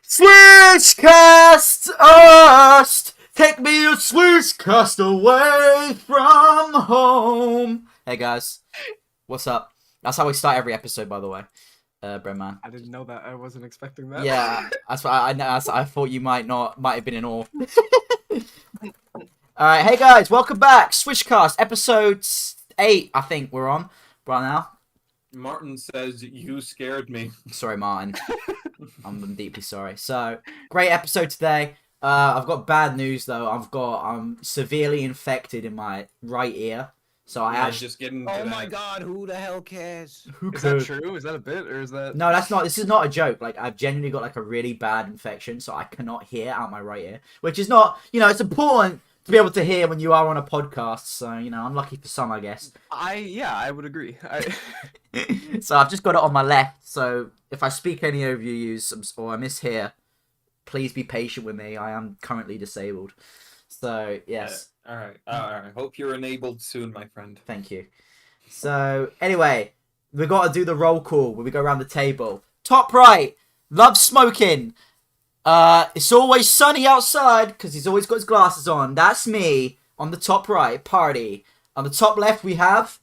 Swishcast! Take me a Swishcast away from home. Hey guys, what's up? That's how we start every episode, by the way. Breadman. I didn't know that. I wasn't expecting that. Yeah, that's what I thought you might have been in awe. Alright, hey guys, welcome back. Swishcast, episode 8, I think we're on right now. Martin says, you scared me. Sorry, Martin. I'm deeply sorry. So, great episode today. I've got bad news, though. I'm severely infected in my right ear. So I actually... just getting Oh my god, who the hell cares? Is that true? Is that a bit? Or is that... No, that's not. This is not a joke. Like, I've genuinely got, like, a really bad infection, so I cannot hear out my right ear. Which is not... You know, it's important to be able to hear when you are on a podcast. So, you know, unlucky for some, I guess. I would agree. So I've just got it on my left. So if I speak any of you use or I mishear, please be patient with me. I am currently disabled. So yes. All right. Hope you're enabled soon, my friend. Thank you. So anyway, we got to do the roll call where we go around the table. Top right, loves smoking. It's always sunny outside because he's always got his glasses on. That's me on the top right. Party. On the top left we have.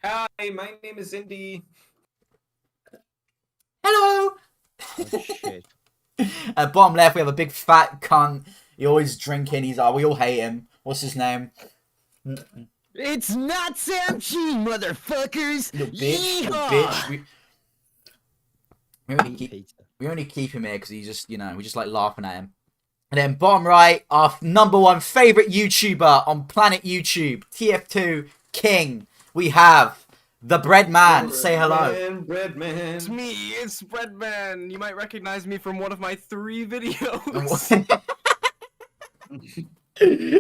Hi, my name is Indy. Hello. Oh shit. At bottom left, we have a big fat cunt. He always drinking. We all hate him. What's his name? It's not Sam G, motherfuckers! The bitch. The Yeehaw! bitch. We only keep him here because he's just, you know, we just like laughing at him. And then bottom right, our #1 favorite YouTuber on planet YouTube, TF2 King. We have the Breadman. Say hello. Breadman. It's me. It's Breadman. You might recognize me from one of my 3 videos.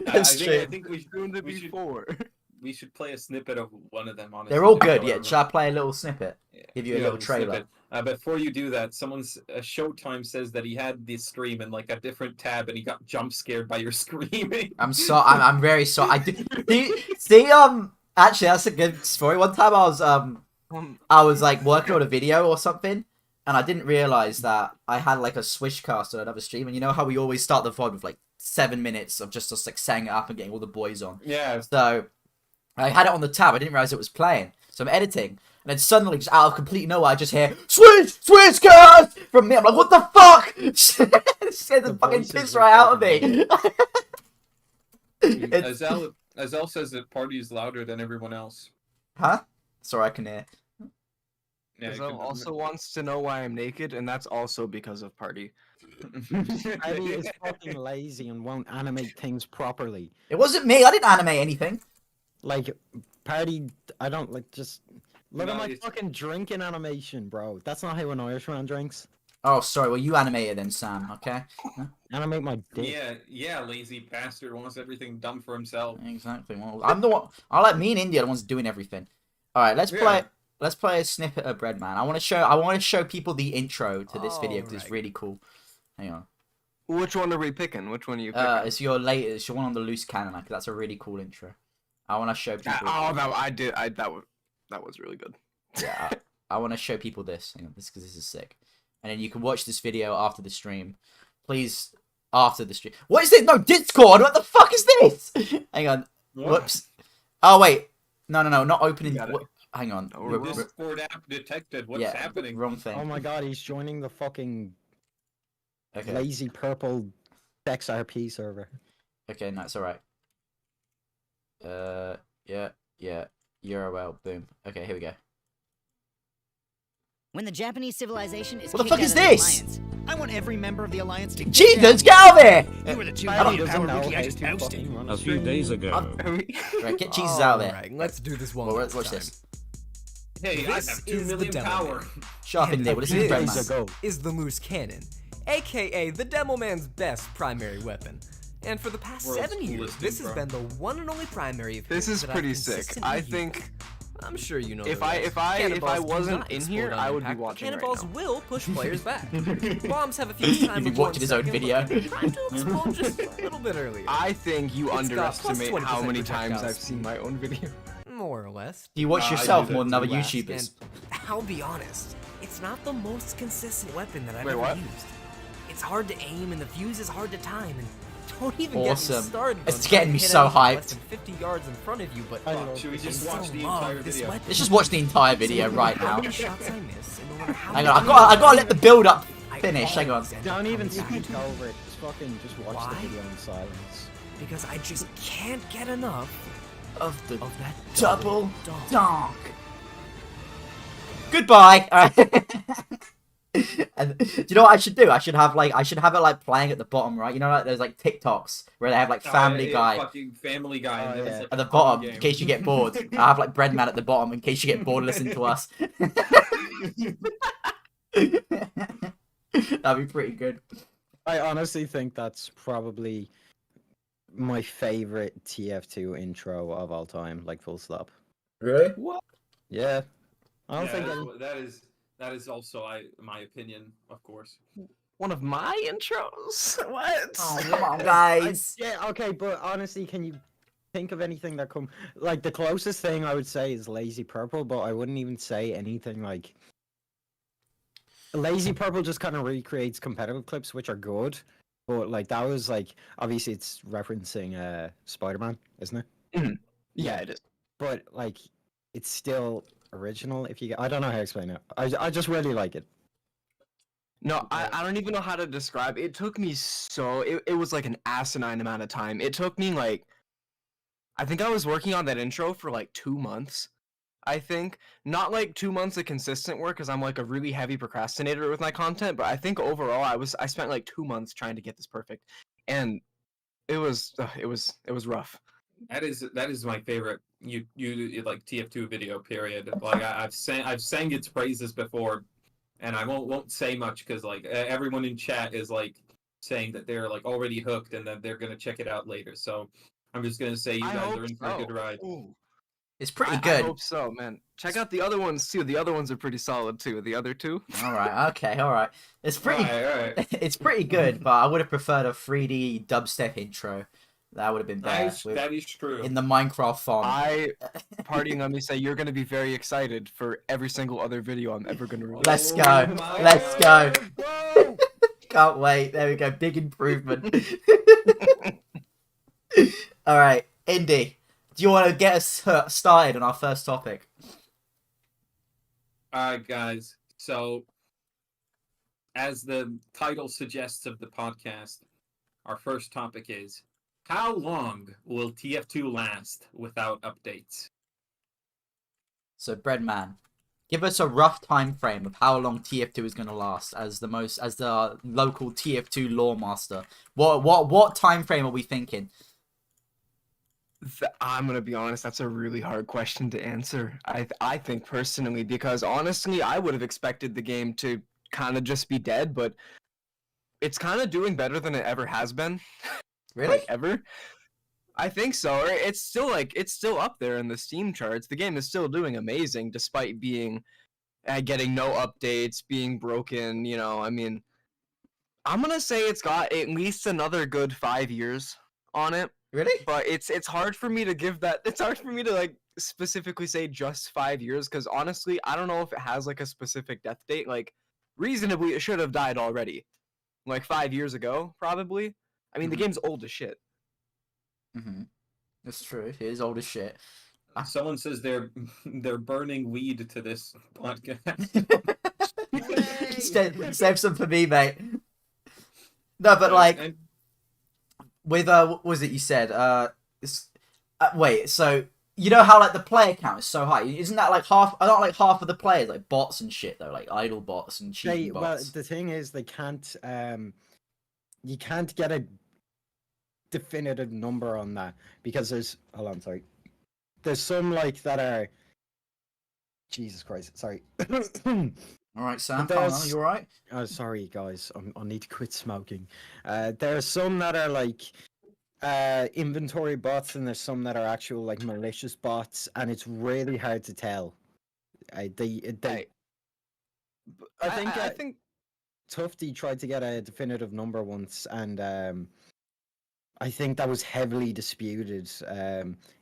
That's true. I think we should play a snippet of one of them. Honestly, They're all good. Yeah, should I play a little snippet? Yeah. Give you a little trailer. Before you do that, Showtime says that he had this stream in like a different tab and he got jump scared by your screaming. I'm very sorry. Actually, that's a good story. One time I was like working on a video or something, and I didn't realize that I had like a Swishcast on another stream. And you know how we always start the VOD with like 7 minutes of just us like setting it up and getting all the boys on. Yeah. So I had it on the tab. I didn't realize it was playing. So I'm editing, and then suddenly, just out of complete nowhere, I just hear Swishcast from me. I'm like, what the fuck? Scared the fucking piss right out of me. Azelle says that Party is louder than everyone else. Huh? Sorry, I can hear. Yeah, Azelle also wants to know why I'm naked, and that's also because of Party. Party is fucking lazy and won't animate things properly. It wasn't me. I didn't animate anything. Like, Party, I don't like just... Look at my it's- fucking drinking animation, bro. That's not how an Irishman drinks. Oh, sorry. Well, you animated then, Sam. Okay. Animate my dick. Yeah, lazy bastard wants everything done for himself. Exactly. Well, I'm the one. I like me and India are the ones doing everything. All right, let's play. Let's play a snippet of Breadman. I want to show people the intro to this video because it's really cool. Hang on. Which one are we picking? Which one are you picking? It's your latest. It's your one on the loose cannon. Like, that's a really cool intro. I want to show people. That was really good. Yeah, I want to show people this. Hang on, because this is sick. And then you can watch this video after the stream. Please, after the stream. What is this? No, Discord! What the fuck is this? Hang on. Whoops. Oh, wait. No, not opening. Hang on. Discord app detected. What's happening? Wrong thing. Oh my god, he's joining the fucking Okay. lazy purple XRP server. Okay, no, it's alright. Yeah. URL, boom. Okay, here we go. When the Japanese civilization is What the kicked fuck out is of the this? Alliance, I want every member of the Alliance to Jesus, get out of here! You were the two Party million doesn't power know rookie I how just to ousted. fucking run A few days ago. Right, get Jesus out of there. Alright, let's do this one Well, last watch time. this. Hey, I This have 2 is the million demo power. man. Shut up, And India. What is this this, Breadman? is the Moose Cannon, aka the Demo Man's best primary weapon. And for the past World's 7 years, coolest this has intro. been the one and only primary of This his is that I've pretty sick. consistently I used. think I'm sure you know. if the I rules. if I Cannonballs do wasn't not in explode here, on I would be impact, but watching right Cannonballs now. will push players back. Bombs have a few times. You'd be watching his own video. Time to explode just a little bit earlier. I think you It's got plus underestimate how 20% many times projectile I've seen my own video. More or less. Do you watch I yourself do more that than other Last, YouTubers? and I'll be honest, if it's not the most consistent weapon that I've Wait, ever what? used. It's hard to aim, and the fuse is hard to time, and don't even Awesome. get me started. It's on getting trying me to hit so anything hyped. less than 50 yards in front of you, but I love Should we this. just I watch still the love entire this video? weapon. Let's just watch the entire video right How now. many shots I miss, and no matter how Hang many on, I gotta let the build up I finish. Hang on. always end up Don't even coming back speak over it. Just fucking just watch Why? the video in silence. because I just can't get enough Of the of that double dog. donk. Goodbye. And do you know what I should do? I should have it like playing at the bottom, right? You know, like there's like TikToks where they have like Family Guy Fucking Family Guy. Oh, and there's, yeah. like, at a the fun bottom game. in case you get bored. I have like Breadman at the bottom in case you get bored listening to us. That'd be pretty good. I honestly think that's probably my favorite TF2 intro of all time, like full stop. Really? Yeah. I don't Yeah, think that is also my opinion, of course. One of my intros? What? Oh, come on, guys. yeah, okay, but honestly, can you think of anything that come like the closest thing I would say is Lazy Purple, but I wouldn't even say anything like Lazy Purple just kind of recreates competitive clips which are good, but like that was like obviously it's referencing Spider-Man, isn't it? Yeah, it is. But like it's still original if you get I don't know how to explain it. I just really like it. No, I don't even know how to describe it. It took me it was like an asinine amount of time. It took me like I think I was working on that intro for like 2 months. I think not like 2 months of consistent work because I'm like a really heavy procrastinator with my content, but I think overall I spent like 2 months trying to get this perfect, and it was rough. That is my favorite. You like TF2 video period. Like I've sang its praises before, and I won't say much because like everyone in chat is like saying that they're like already hooked and that they're gonna check it out later. So I'm just gonna say you I guys hope are in for a so. good ride. Ooh. It's pretty I good. hope so, man. Check out the other ones too. The other ones are pretty solid too. The other two. All right, okay, all right. It's pretty. Alright. It's pretty good, but I would have preferred a 3D dubstep intro. That would have been better. That is true. In the Minecraft font. Partying, let me say, you're gonna be very excited for every single other video I'm ever gonna release. Let's Oh go. my Let's go. God. Can't wait. There we go. Big improvement. All right, Indy. Do you want to get us started on our first topic? Alright, guys. So, as the title suggests of the podcast, our first topic is how long will TF2 last without updates? So, Breadman, give us a rough time frame of how long TF2 is going to last as the local TF2 lore master. What time frame are we thinking? I'm gonna be honest, that's a really hard question to answer. I think personally, because honestly, I would have expected the game to kind of just be dead, but it's kind of doing better than it ever has been. Really? Like, ever. I think so. Or it's still up there in the Steam charts. The game is still doing amazing despite being getting no updates, being broken. You know, I mean, I'm gonna say it's got at least another good 5 years on it. Really? But it's hard for me to give that. It's hard for me to like specifically say just 5 years because honestly, I don't know if it has like a specific death date. Like, reasonably, it should have died already, like 5 years ago, probably. I mean, the game's old as shit. Mm-hmm. That's true. It is old as shit. Someone says they're burning weed to this podcast. Save some for me, mate. No, but like And- with what was it you said? Wait, so you know how like the player count is so high? Isn't that like half? Not like half of the players like bots and shit though, like idle bots and cheating Well, bots. the thing is, they can't. You can't get a definitive number on that because there's. Hold on, sorry. There's some like that are. Jesus Christ! Sorry. All right, Sam. But Calm down. there's- You all right? Oh, sorry, guys. I need to quit smoking. There are some that are like inventory bots, and there's some that are actual like malicious bots, and it's really hard to tell. I think I think Tufty tried to get a definitive number once, and I think that was heavily disputed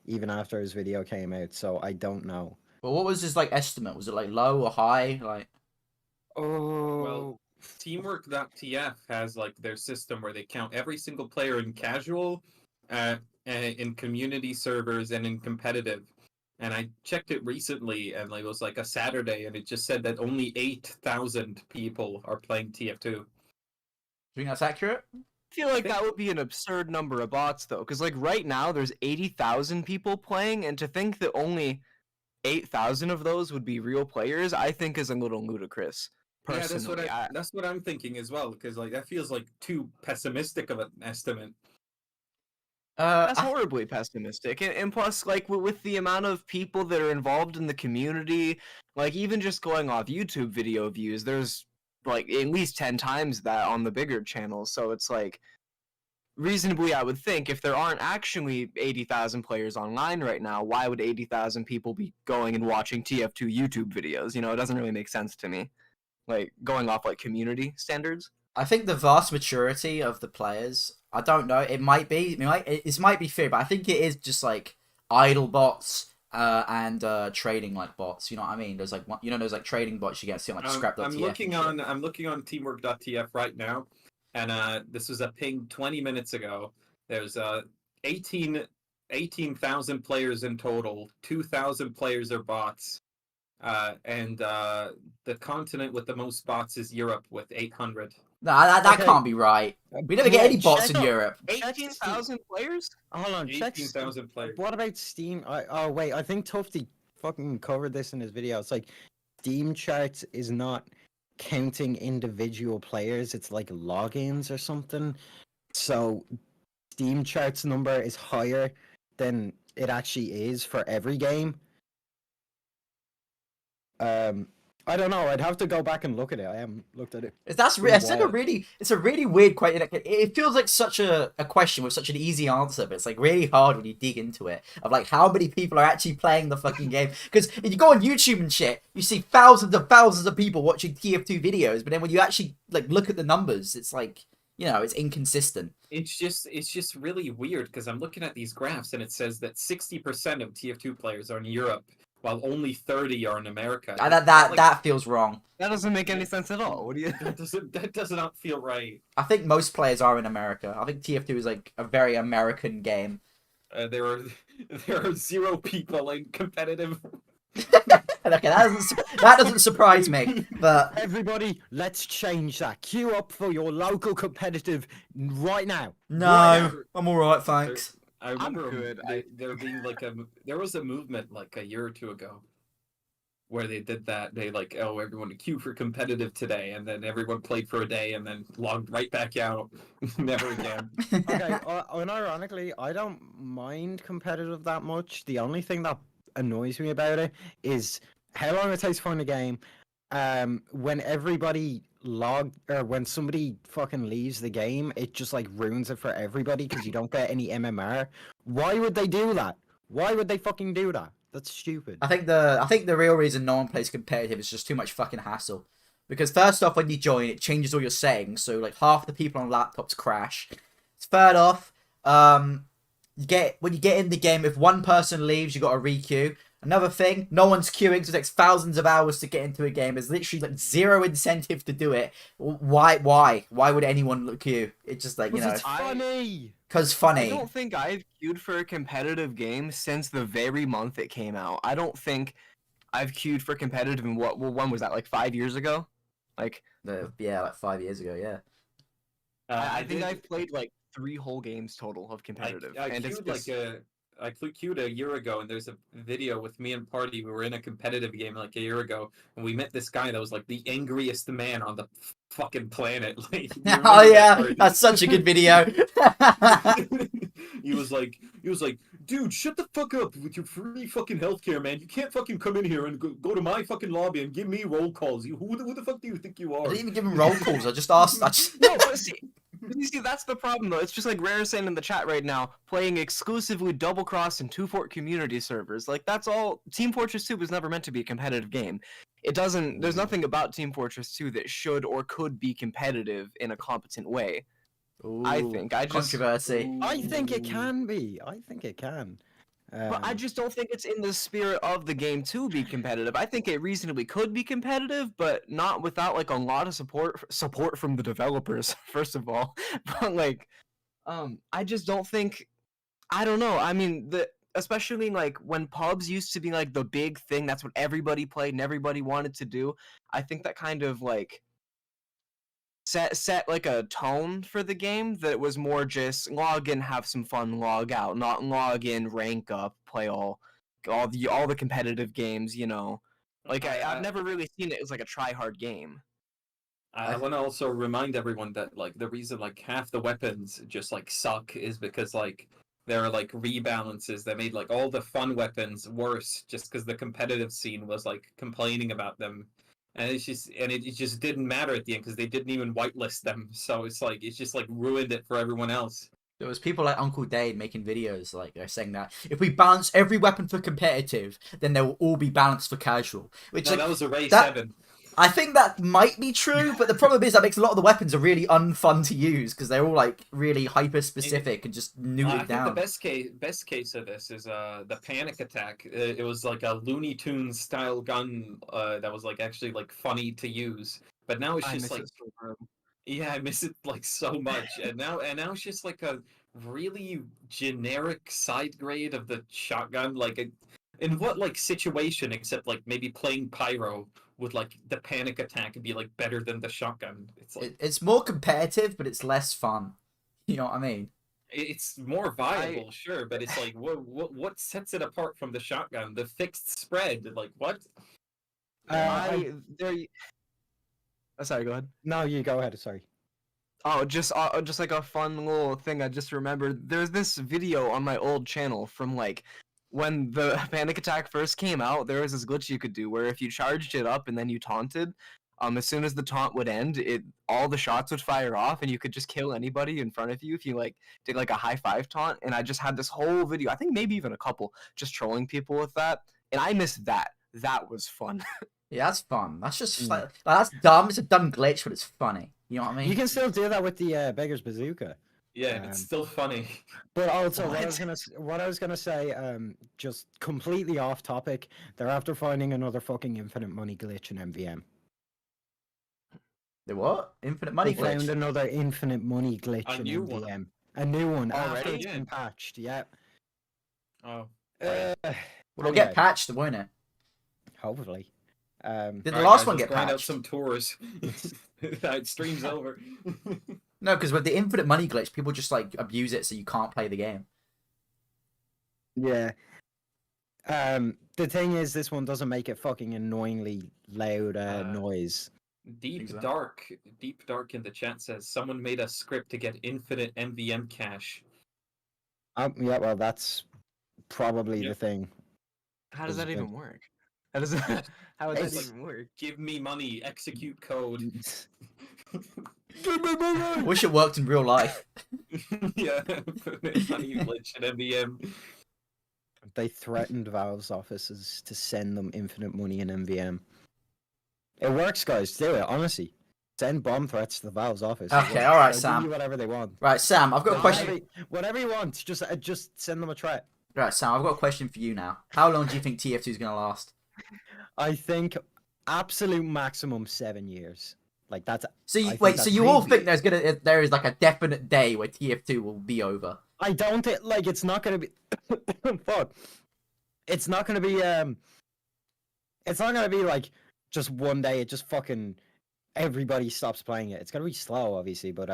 even after his video came out. So I don't know. Well, what was his like estimate? Was it like low or high? Like Oh. Well, Teamwork.tf has like their system where they count every single player in casual, in community servers, and in competitive. And I checked it recently, and like, it was like a Saturday, and it just said that only 8,000 people are playing TF2. Do you think that's accurate? I feel like that would be an absurd number of bots, though, because like right now there's 80,000 people playing, and to think that only 8,000 of those would be real players, I think is a little ludicrous. Personally, Yeah, that's what I'm thinking as well, because like that feels like too pessimistic of an estimate. That's horribly pessimistic, and plus, like with the amount of people that are involved in the community, like even just going off YouTube video views, there's like at least 10 times that on the bigger channels. So it's like reasonably, I would think if there aren't actually 80,000 players online right now, why would 80,000 people be going and watching TF2 YouTube videos? You know, it doesn't really make sense to me. Like going off like community standards. I think the vast majority of the players, I don't know, it might be fair, but I think it is just like idle bots and trading like bots. You know what I mean? There's like there's like trading bots you get to see on like scrap.tf. I'm looking on Teamwork.tf right now, and this was a ping 20 minutes ago. There's 18,000 players in total. 2,000 players are bots. And the continent with the most bots is Europe with 800. Nah, that Okay. can't be right. We never get any bots in Europe. 18,000 players? Hold on, check. 18,000 players. What about Steam? Oh wait, I think Tufty fucking covered this in his video. It's like Steam charts is not counting individual players. It's like logins or something. So Steam charts number is higher than it actually is for every game. I don't know. I'd have to go back and look at it. I haven't looked at it. It's a really weird question. It feels like such a question with such an easy answer, but it's like really hard when you dig into it. Of like how many people are actually playing the fucking game? Because if you go on YouTube and shit, you see thousands of people watching TF2 videos, but then when you actually like look at the numbers, it's like it's inconsistent. It's just really weird because I'm looking at these graphs and it says that 60% of TF2 players are in Europe, while only 30 are in America. That feels wrong. That doesn't make any sense at all. What do you? That does not feel right. I think most players are in America. I think TF2 is like a very American game. There are 0 people in competitive. Okay, that doesn't surprise me. But Everybody, let's change that. Queue up for your local competitive right now. no, I'm all right, thanks. I remember good. there being like there was a movement like a year or two ago where they did that. They like, oh, everyone to queue for competitive today, and then everyone played for a day and then logged right back out. Never again. Okay, unironically, I don't mind competitive that much. The only thing that annoys me about it is how long it takes to find a game. When everybody when somebody fucking leaves the game, it just like ruins it for everybody because you don't get any MMR. Why would they do that? Why would they fucking do that? That's stupid. I think the real reason no one plays competitive is just too much fucking hassle. Because first off, when you join, it changes all your settings, so like half the people on laptops crash. Third off, when you get in the game, if one person leaves, you got to re-queue. Another thing, no one's queuing, so it takes thousands of hours to get into a game. There's literally like zero incentive to do it. Why would anyone queue? It's just like, It's funny. Because funny. I don't think I've queued for a competitive game since the very month it came out. I don't think I've queued for competitive in when was that, like 5 years ago? Like like 5 years ago, yeah. I think I've played like 3 whole games total of competitive. I queued a year ago, and there's a video with me and Party. We were in a competitive game like a year ago, and we met this guy that was like the angriest man on the fucking planet. Like, oh yeah, that's such a good video. He was like, dude, shut the fuck up with your free fucking healthcare, man. You can't fucking come in here and go to my fucking lobby and give me roll calls. Who the fuck do you think you I are? didn't even give him roll calls. I just asked. No, but see, that's the problem though. It's just like Rare saying in the chat right now, playing exclusively Double Cross and 2Fort community servers. Like that's all. Team Fortress 2 was never meant to be a competitive game. It doesn't. There's nothing about Team Fortress 2 that should or could be competitive in a competent way. Ooh, I think. controversy. I think it can be. I think it can. But I just don't think it's in the spirit of the game to be competitive. I think it reasonably could be competitive, but not without like a lot of support from the developers, first of all. But like, I just don't think. I don't know. I mean, especially like when pubs used to be like the big thing. That's what everybody played and everybody wanted to do. I think that kind of like set like a tone for the game that it was more just log in, have some fun, log out, not log in, rank up, play all the competitive games, you know. Like I've never really seen it as like a try hard game. I want to also remind everyone that like the reason like half the weapons just like suck is because like there are like rebalances that made like all the fun weapons worse just because the competitive scene was like complaining about them, and it just didn't matter at the end because they didn't even whitelist them. So it's just like ruined it for everyone else. There was people like Uncle Dade making videos like they're saying that if we balance every weapon for competitive, then they will all be balanced for casual. Which No, like, that was Array that- 7. I think that might be true, but the problem is that makes a lot of the weapons are really unfun to use because they're all like really hyper specific and just I nooded think down. the best case of this is the panic attack. It was like a Looney Tunes style gun that was like actually like funny to use, but now it's I just miss like it so bad. yeah, I miss it like so much, and now it's just like a really generic side grade of the shotgun. In what like situation except like maybe playing pyro would like the panic attack be like better than the shotgun? It's like It's more competitive, but it's less fun. You know what I mean? it's more viable, sure, but it's like what sets it apart from the shotgun? The fixed spread, like what? There. Oh, sorry, go ahead. No, you go ahead. Sorry. Oh, just like a fun little thing I just remembered. There's this video on my old channel from like when the panic attack first came out. There was this glitch you could do where if you charged it up and then you taunted, as soon as the taunt would end, all the shots would fire off and you could just kill anybody in front of you if you like did like a high five taunt. And I just had this whole video, I think maybe even a couple, just trolling people with that. And I missed that. That was fun. Yeah, that's fun. That's just like that's dumb. It's a dumb glitch, but it's funny. You know what I mean? You can still do that with the Beggar's Bazooka. Yeah, and it's still funny. But also, what I was gonna say, just completely off topic. They're after finding another fucking infinite money glitch in MVM. The what? Infinite money They glitch. found another infinite money glitch A in new MVM. one? A new one Already? after it's been patched. Yeah. Oh, Well, it'll anyway, get patched, won't it? hopefully. Did the alright, last guys, one let's get grind out patched? some tours. That stream's over. No, because with the infinite money glitch, people just like abuse it so you can't play the game. Yeah. The thing is, this one doesn't make it fucking annoyingly loud noise. Deep Exactly. Dark in the chat says someone made a script to get infinite MVM cash. Yeah, well, that's probably the Yep. thing. How does that Is even work? How does that, how does It's that like- even work? Give me money, execute code. Wish it worked in real life. Yeah, money glitch in MVM. They threatened Valve's offices to send them infinite money in MVM. It works, guys. Do it, honestly. Send bomb threats to Valve's office. Okay, all right, They'll Sam. give you whatever they want. Right, Sam, I've got a No, question. Whatever you want. Just send them a threat. Right, Sam, I've got a question for you now. How long do you think TF2 is going to last? I think absolute maximum 7 years. Like that's. So you, I think wait, so that's you all maybe- think there is like a definite day where TF2 will be over? I don't think like it's not gonna be. Fuck. It's not gonna be. It's not gonna be like just one day. It just fucking everybody stops playing it. It's gonna be slow, obviously, but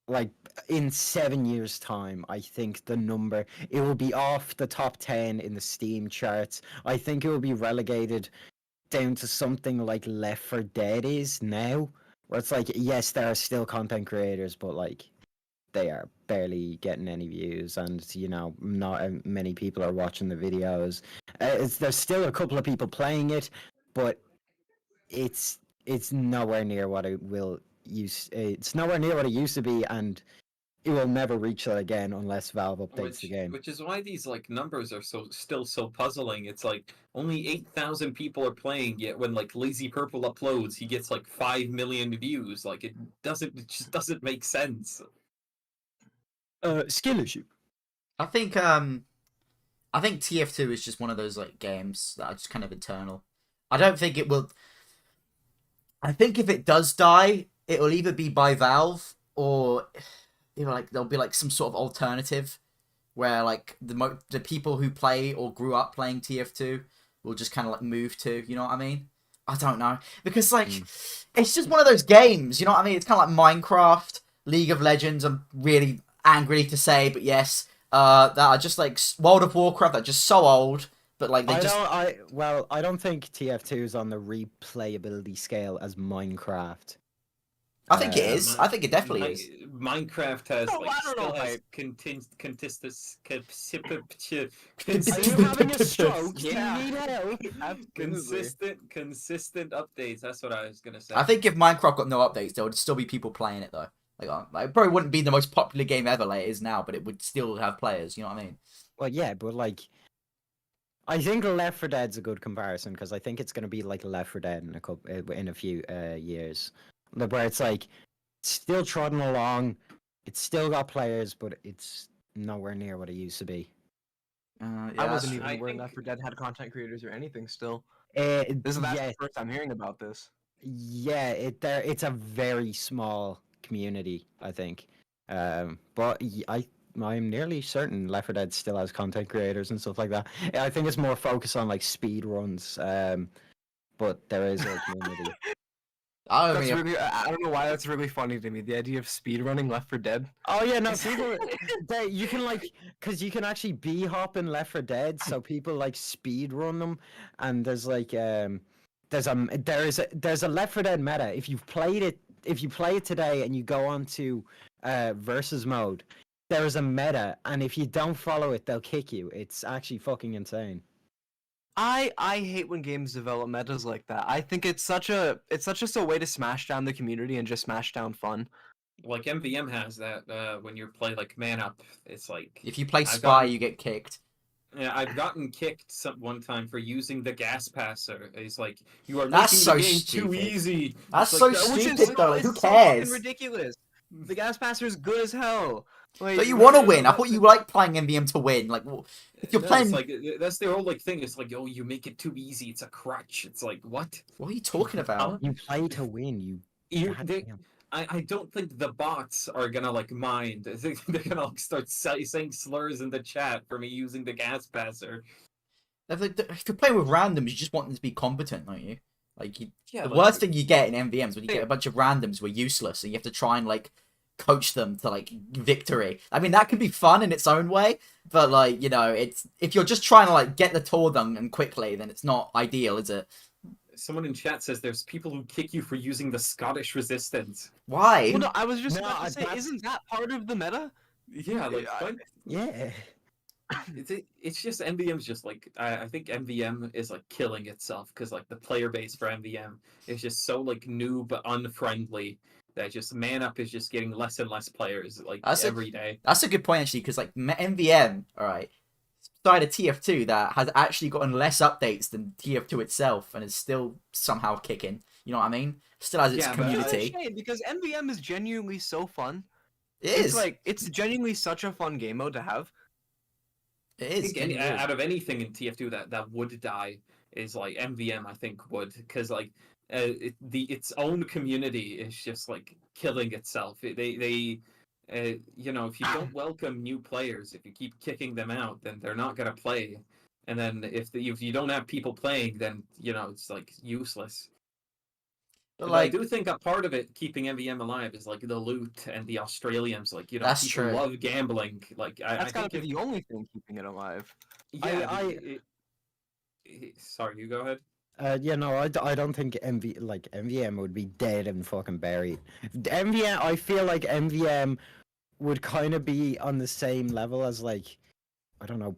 like in 7 years' time, I think the number it will be off the top 10 in the Steam charts. I think it will be relegated down to something like Left 4 Dead is now, where it's like yes, there are still content creators, but like they are barely getting any views, and you know, not many people are watching the videos. There's still a couple of people playing it, but it's nowhere near what it will use. It's nowhere near what it used to be, and it will never reach that again unless Valve updates the game. Which is why these like numbers are still so puzzling. It's like only 8,000 people are playing, yet when like Lazy Purple uploads, he gets like 5 million views. Like it just doesn't make sense. Skill issue. I think I think TF2 is just one of those like games that are just kind of eternal. I don't think it will. I think if it does die, it will either be by Valve or like there'll be like some sort of alternative where like the people who play or grew up playing TF2 will just kind of like move to. You know what I mean? I don't know, because like it's just one of those games. You know what I mean? It's kind of like Minecraft, League of Legends. I'm really angry to say, but yes. That are just like World of Warcraft that are just so old, but like they I don't think TF2 is on the replayability scale as Minecraft. I think it is. I think it definitely is. Minecraft has Oh, like I don't still know, has Are you having a stroke? Do Yeah. you need help? Absolutely. consistent updates. That's what I was gonna say. I think if Minecraft got no updates, there would still be people playing it though. Like it probably wouldn't be the most popular game ever like it is now, but it would still have players. You know what I mean? Well, yeah, but like, I think Left 4 Dead's a good comparison because I think it's going to be like Left 4 Dead in a few years, where it's like still trotting along, it's still got players, but it's nowhere near what it used to be. Yeah, I wasn't I even aware think- Left 4 Dead had content creators or anything still. That's That's the first time hearing about this. yeah, it's a very small community, I think. But I'm nearly certain Left 4 Dead still has content creators and stuff like that. I think it's more focused on like speed runs. But there is a community. I That's mean, really, I don't know why that's really funny to me. The idea of speedrunning Left 4 Dead. Oh yeah, no, people. You can like, cause you can actually bee hop in Left 4 Dead, so people like speed run them, and there's like there's a Left 4 Dead meta. If you play it today and you go on to versus mode, there is a meta, and if you don't follow it, they'll kick you. It's actually fucking insane. I hate when games develop metas like that. I think it's such just a way to smash down the community and just smash down fun. Like MVM has that when you play like Man Up, it's like if you play I've Spy, gotten- you get kicked. Yeah, I've gotten kicked one time for using the gas passer. It's like you are That's making so the game stupid. too easy. That's It's so like, stupid though. Like, who It's so fucking cares? ridiculous. The gas passer is good as hell. Like, But you want to win. I thought you like playing MVM to win. Like, if you're No, playing, it's like that's their whole like thing. It's like, oh, you make it too easy. It's a crutch. It's like what? what are you talking about? You play to win. You, God they, damn. I don't think the bots are gonna like mind. I think they're gonna like start saying slurs in the chat for me using the gas passer. If you're playing with randoms, you just want them to be competent, don't you? Like, Yeah, the like- worst thing you get in MVMs when you Yeah. get a bunch of randoms who are useless, and you have to try and like coach them to like victory. I mean, that can be fun in its own way, but like, you know, it's if you're just trying to like get the tour done and quickly, then it's not ideal, is it? Someone in chat says there's people who kick you for using the Scottish resistance. Why? Well, no, I was just No, about to say, that's- isn't that part of the meta? Yeah, like what? Yeah. It's just MVM's just like I think MVM is like killing itself because like the player base for MVM is just so like noob unfriendly that just Man Up is just getting less and less players like That's a- every day. That's a good point actually, because like MVM, all right, started a TF2 that has actually gotten less updates than TF2 itself, and is still somehow kicking. You know what I mean? Still has its Yeah, but- It's community. a shame because MVM is genuinely so fun. It It's is. like it's genuinely such a fun game mode to have. It I is. think genuinely is. out of anything in TF2 that would die is like MVM. I think would because like its own community is just like killing itself. They you know, if you don't welcome new players, if you keep kicking them out, then they're not gonna play. And then if you don't have people playing, then you know it's like useless. But But like, I do think a part of it keeping MVM alive is like the loot and the Australians. Like you know, That's people true. love gambling. Like That's I gotta think be the only thing keeping it alive. yeah. Sorry, you go ahead. Yeah, no, I don't think MVM would be dead and fucking buried. MVM, I feel like MVM would kind of be on the same level as like, I don't know,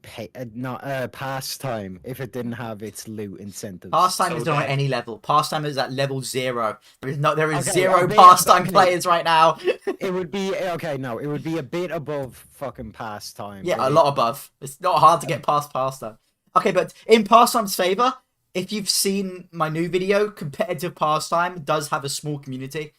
pastime if it didn't have its loot incentives. pastime so is not at dead. any level. Pastime is at level 0. There is Okay, zero a bit- pastime okay. players right now. It would be okay. No, it would be a bit above fucking pastime. Yeah, but a lot above. It's not hard to get past pastime. Okay, but in pastime's favor, if you've seen my new video, competitive pastime does have a small community.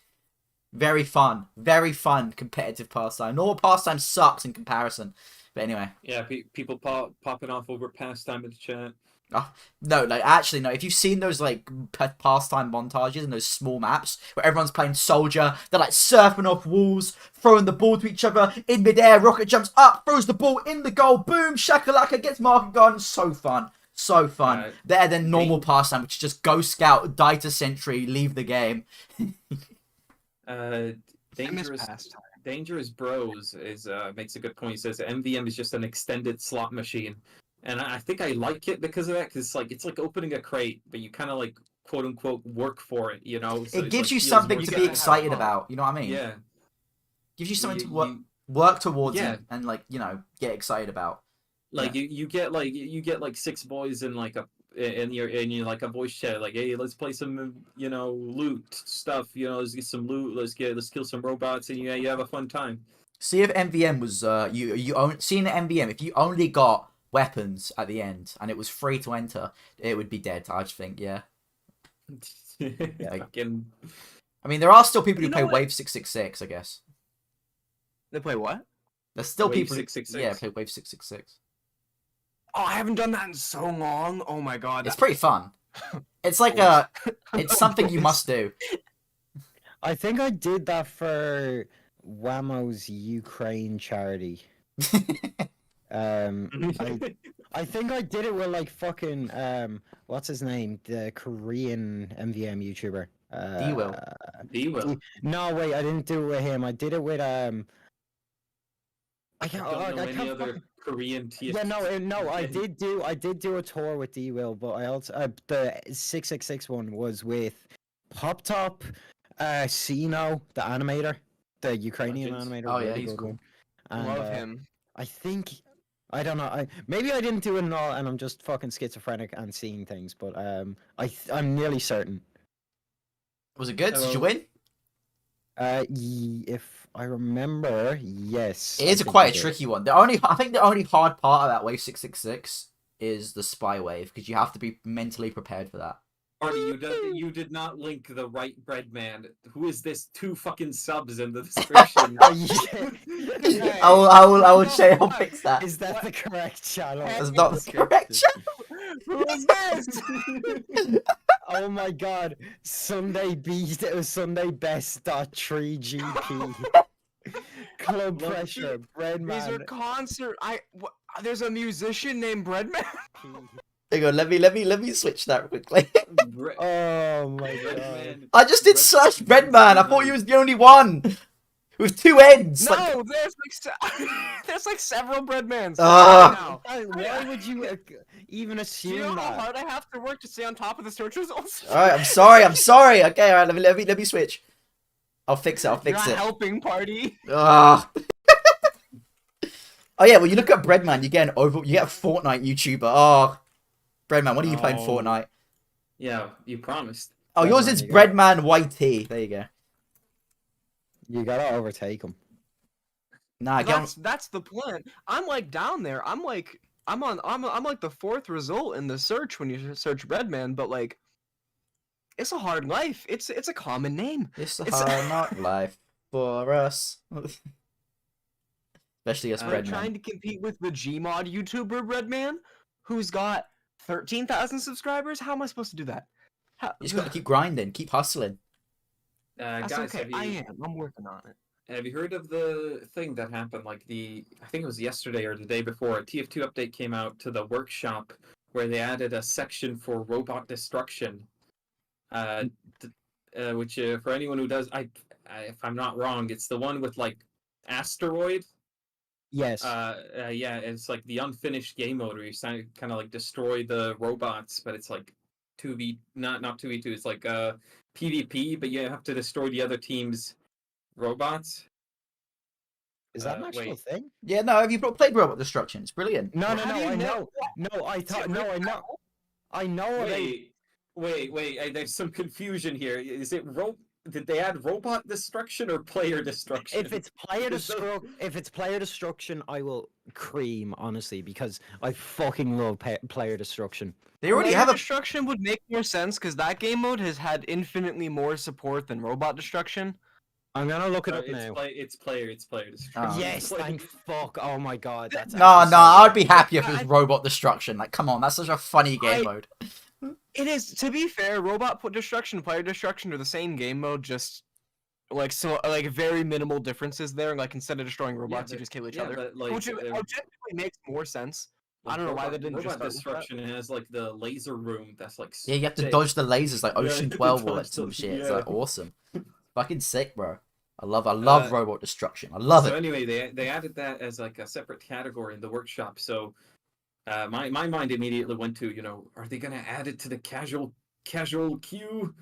Very fun competitive pastime. Normal pastime sucks in comparison, But anyway. Yeah, people popping off over pastime in the chat. Oh, no, like actually no. If you've seen those like pastime montages and those small maps where everyone's playing soldier, they're like surfing off walls, throwing the ball to each other in midair. Rocket jumps up, throws the ball in the goal. Boom, shakalaka gets market gone. So fun, so fun. Better than normal pastime, which is just go scout, die to sentry, leave the game. Dangerous Bros is makes a good point. He says MVM is just an extended slot machine. And I think I like it because of that, because it's like opening a crate, but you kind of like quote unquote work for it, you know. So it gives like, you feels something more to be satisfying. excited about. You know what I mean? Yeah. Gives you something to work towards and like get excited about. Like you get like 6 boys in like in your like a voice chat, like, hey, let's play some loot stuff, let's get some loot, let's kill some robots, and you have a fun time. See if MVM was seeing the MVM, if you only got weapons at the end and it was free to enter, it would be dead. I just think, yeah. Fucking... I mean, there are still people who play Wave 666, I guess. They play what? There's still Wave people 666. play Wave 666. Oh, I haven't done that in so long. Oh my god. It's pretty fun. It's like it's something you must do. I think I did that for Whammo's Ukraine charity. I think I did it with like fucking what's his name, the Korean MVM YouTuber. D-Will. No, wait, I didn't do it with him. I did it with I don't know any other Korean TF2. Yeah, no, I did do a tour with D-Will, but I also the 666 one was with Pop Top, Sino, the animator, the Ukrainian animator. Oh yeah, he's cool. And, love him. I think, I don't know. Maybe I didn't do it all, and I'm just fucking schizophrenic and seeing things. But I'm nearly certain. Was it good? Did you win? If I remember, yes. It is quite a tricky one. I think the only hard part about Wave 666 is the spy wave, because you have to be mentally prepared for that. Artie, you did not link the right bread man. Who is this? 2 fucking subs in the description. I will say I'll fix that. Is that the correct channel? That's not the correct channel. Who is this? Oh my god! Sunday Beast. It was Sunday Best. 3GP. Club Pressure. Breadman. These are concert. There's a musician named Breadman. Hang on, let me switch that quickly. Oh my god! I just did search Breadman. I thought he was the only one with 2 ends. No, there's like several Breadmans. Why would you even assume Do you know that? how hard I have to work to stay on top of the search results? All right, I'm sorry. Okay, all right, let me switch. I'll fix it. You're not helping, party. Oh yeah, well you look at Breadman, you get a Fortnite YouTuber. Oh, Breadman, when are you playing Fortnite? Yeah, you promised. Oh, yours is Breadman YT. There you go. You gotta overtake him. Nah, that's the plan. I'm like down there. I'm like the 4th result in the search when you search Breadman, but like it's a hard life. It's a common name. It's a hard life for us. Especially us Breadman. Trying to compete with the Gmod YouTuber Breadman, who's got 13,000 subscribers. How am I supposed to do that? You just gotta keep grinding, keep hustling. That's Guys, okay. I'm working on it. Have you heard of the thing that happened? Like I think it was yesterday or the day before. A TF2 update came out to the workshop where they added a section for robot destruction. Which for anyone who does, if I'm not wrong, it's the one with like Asteroid. Yes. Yeah, it's like the unfinished game mode where you kind of like destroy the robots, but it's like 2v, not 2v2. It's like PvP, but you have to destroy the other team's robots. Is that an actual thing? Yeah, no. Have you played Robot Destruction? It's brilliant. No. I know. No, I thought. No, I know. I know. Wait. There's some confusion here. Is it Did they add robot destruction or player destruction? If it's player destruction, I will cream, honestly, because I fucking love player destruction. They already have destruction would make more sense because that game mode has had infinitely more support than robot destruction. I'm gonna look it up it's now. it's player destruction. Oh. Yes, thank fuck. Oh my god, that's No, actually so I'd good. be happy if it was robot destruction. Like, come on, that's such a funny game mode. It is. To be fair, destruction, player destruction are the same game mode, just like very minimal differences there. Like instead of destroying robots, you just kill each other, but, like, which objectively makes more sense. I don't know why they didn't just robot start with that. destruction has like the laser room that's like Yeah, you have to sick. dodge the lasers like Yeah, Ocean you have to 12 dodge or some those, shit. It's yeah. like awesome. Fucking sick, bro. I love robot destruction. I love So it. anyway, they added that as like a separate category in the workshop. So my mind immediately went to, are they gonna add it to the casual queue?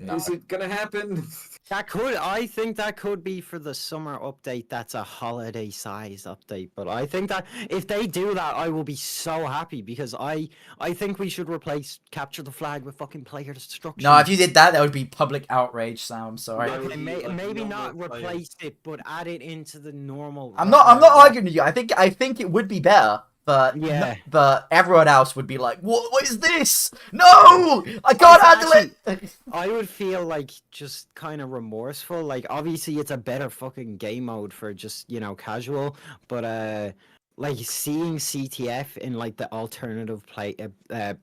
No. Is it gonna happen? I think that could be for the summer update. That's a holiday size update. But I think that if they do that, I will be so happy because I think we should replace capture the flag with fucking player destruction. No, if you did that, that would be public outrage, Sam. I'm sorry. That would Okay, be, like, maybe not normal players. replace it, but add it into the normal. I'm not arguing with you. I think it would be better, but Yeah. but everyone else would be like, what is this? No! I can't handle it. I would feel like just kind of remorseful. Like obviously it's a better fucking game mode for just, casual, but like seeing CTF in like the alternative play the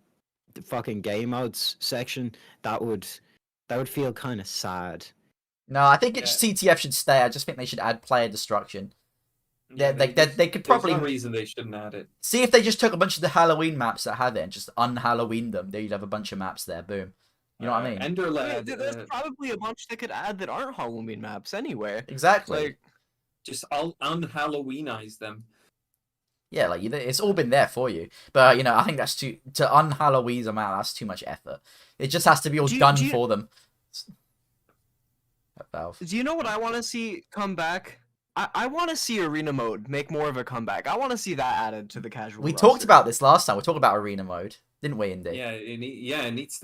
fucking game modes section, that would feel kind of sad. No, I think CTF should stay. I just think they should add player destruction. Yeah, they could probably There's no reason they shouldn't add it. see if they just took a bunch of the Halloween maps that have it and just un-Halloween them. Then you'd have a bunch of maps there. Boom. You know what I mean? Enderlad, There's probably a bunch they could add that aren't Halloween maps anyway. Exactly. Like, just un-Halloweenize them. Yeah, like it's all been there for you. But I think that's to un-Halloween them out. That's too much effort. It just has to be all done for them. Valve. do you know what I want to see come back? I want to see arena mode make more of a comeback. I want to see that added to the casual. We roster. talked about this last time. We talked about arena mode, didn't we, Indy? Yeah, it needs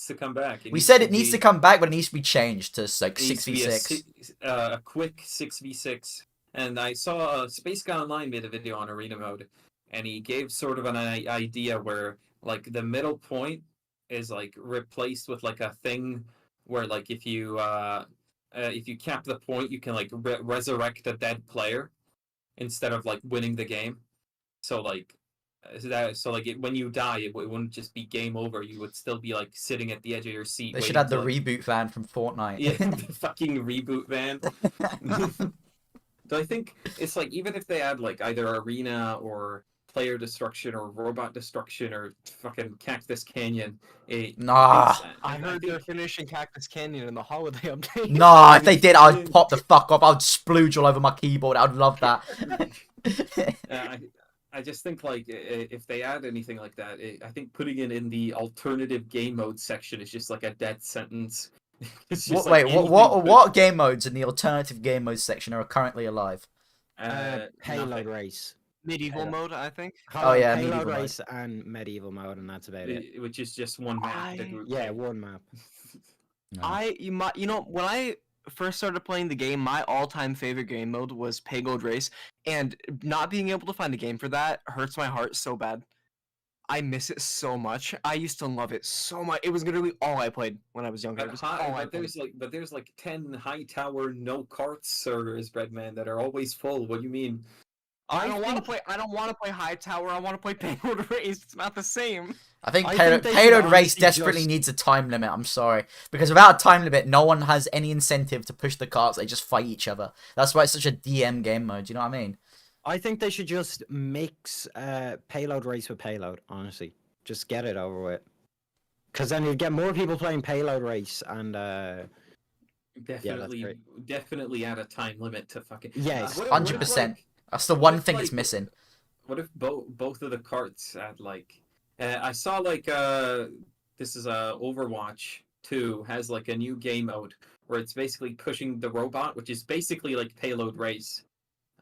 to come back. We said it needs to come back, but it needs to be changed to like 6v6. A quick 6v6. And I saw Space Guy Online made a video on arena mode, and he gave sort of an idea where like the middle point is like replaced with like a thing where like if you cap the point, you can like resurrect a dead player instead of like winning the game. So like when you die, it wouldn't just be game over. You would still be like sitting at the edge of your seat. They should add the reboot van from Fortnite. Yeah, the fucking reboot van. So I think it's like even if they add like either arena or player destruction or robot destruction or fucking Cactus Canyon, Nah. I heard they're finishing Cactus Canyon in the holiday update. Nah, if they did, I'd pop the fuck up. I'd splooge all over my keyboard. I'd love that. I just think like if they add anything like that, I think putting it in the alternative game mode section is just like a dead sentence. What game modes in the alternative game mode section are currently alive? Payload race. Medieval mode, I think. Oh, yeah, Payload medieval mode. race and medieval mode, and that's about it. Which is just one map. Yeah, one map. No. When I first started playing the game, my all-time favorite game mode was Payload Race, and not being able to find a game for that hurts my heart so bad. I miss it so much. I used to love it so much. It was literally all I played when I was younger. But there's like 10 high tower no carts servers, Breadman, that are always full. What do you mean? I don't want to play High Tower. I want to play Payload Race. It's not the same. I think I Payload, think they Payload should Race honestly desperately just- needs a time limit. I'm sorry. Because without a time limit, no one has any incentive to push the carts. They just fight each other. That's why it's such a DM game mode. Do you know what I mean? I think they should just mix payload race with payload, honestly. Just get it over with. Because then you'd get more people playing payload race and Definitely add a time limit to fucking Yes, 100%. That's the one thing it's missing. What if both of the carts had like I saw like this is Overwatch 2 has like a new game mode where it's basically pushing the robot, which is basically like Payload Race.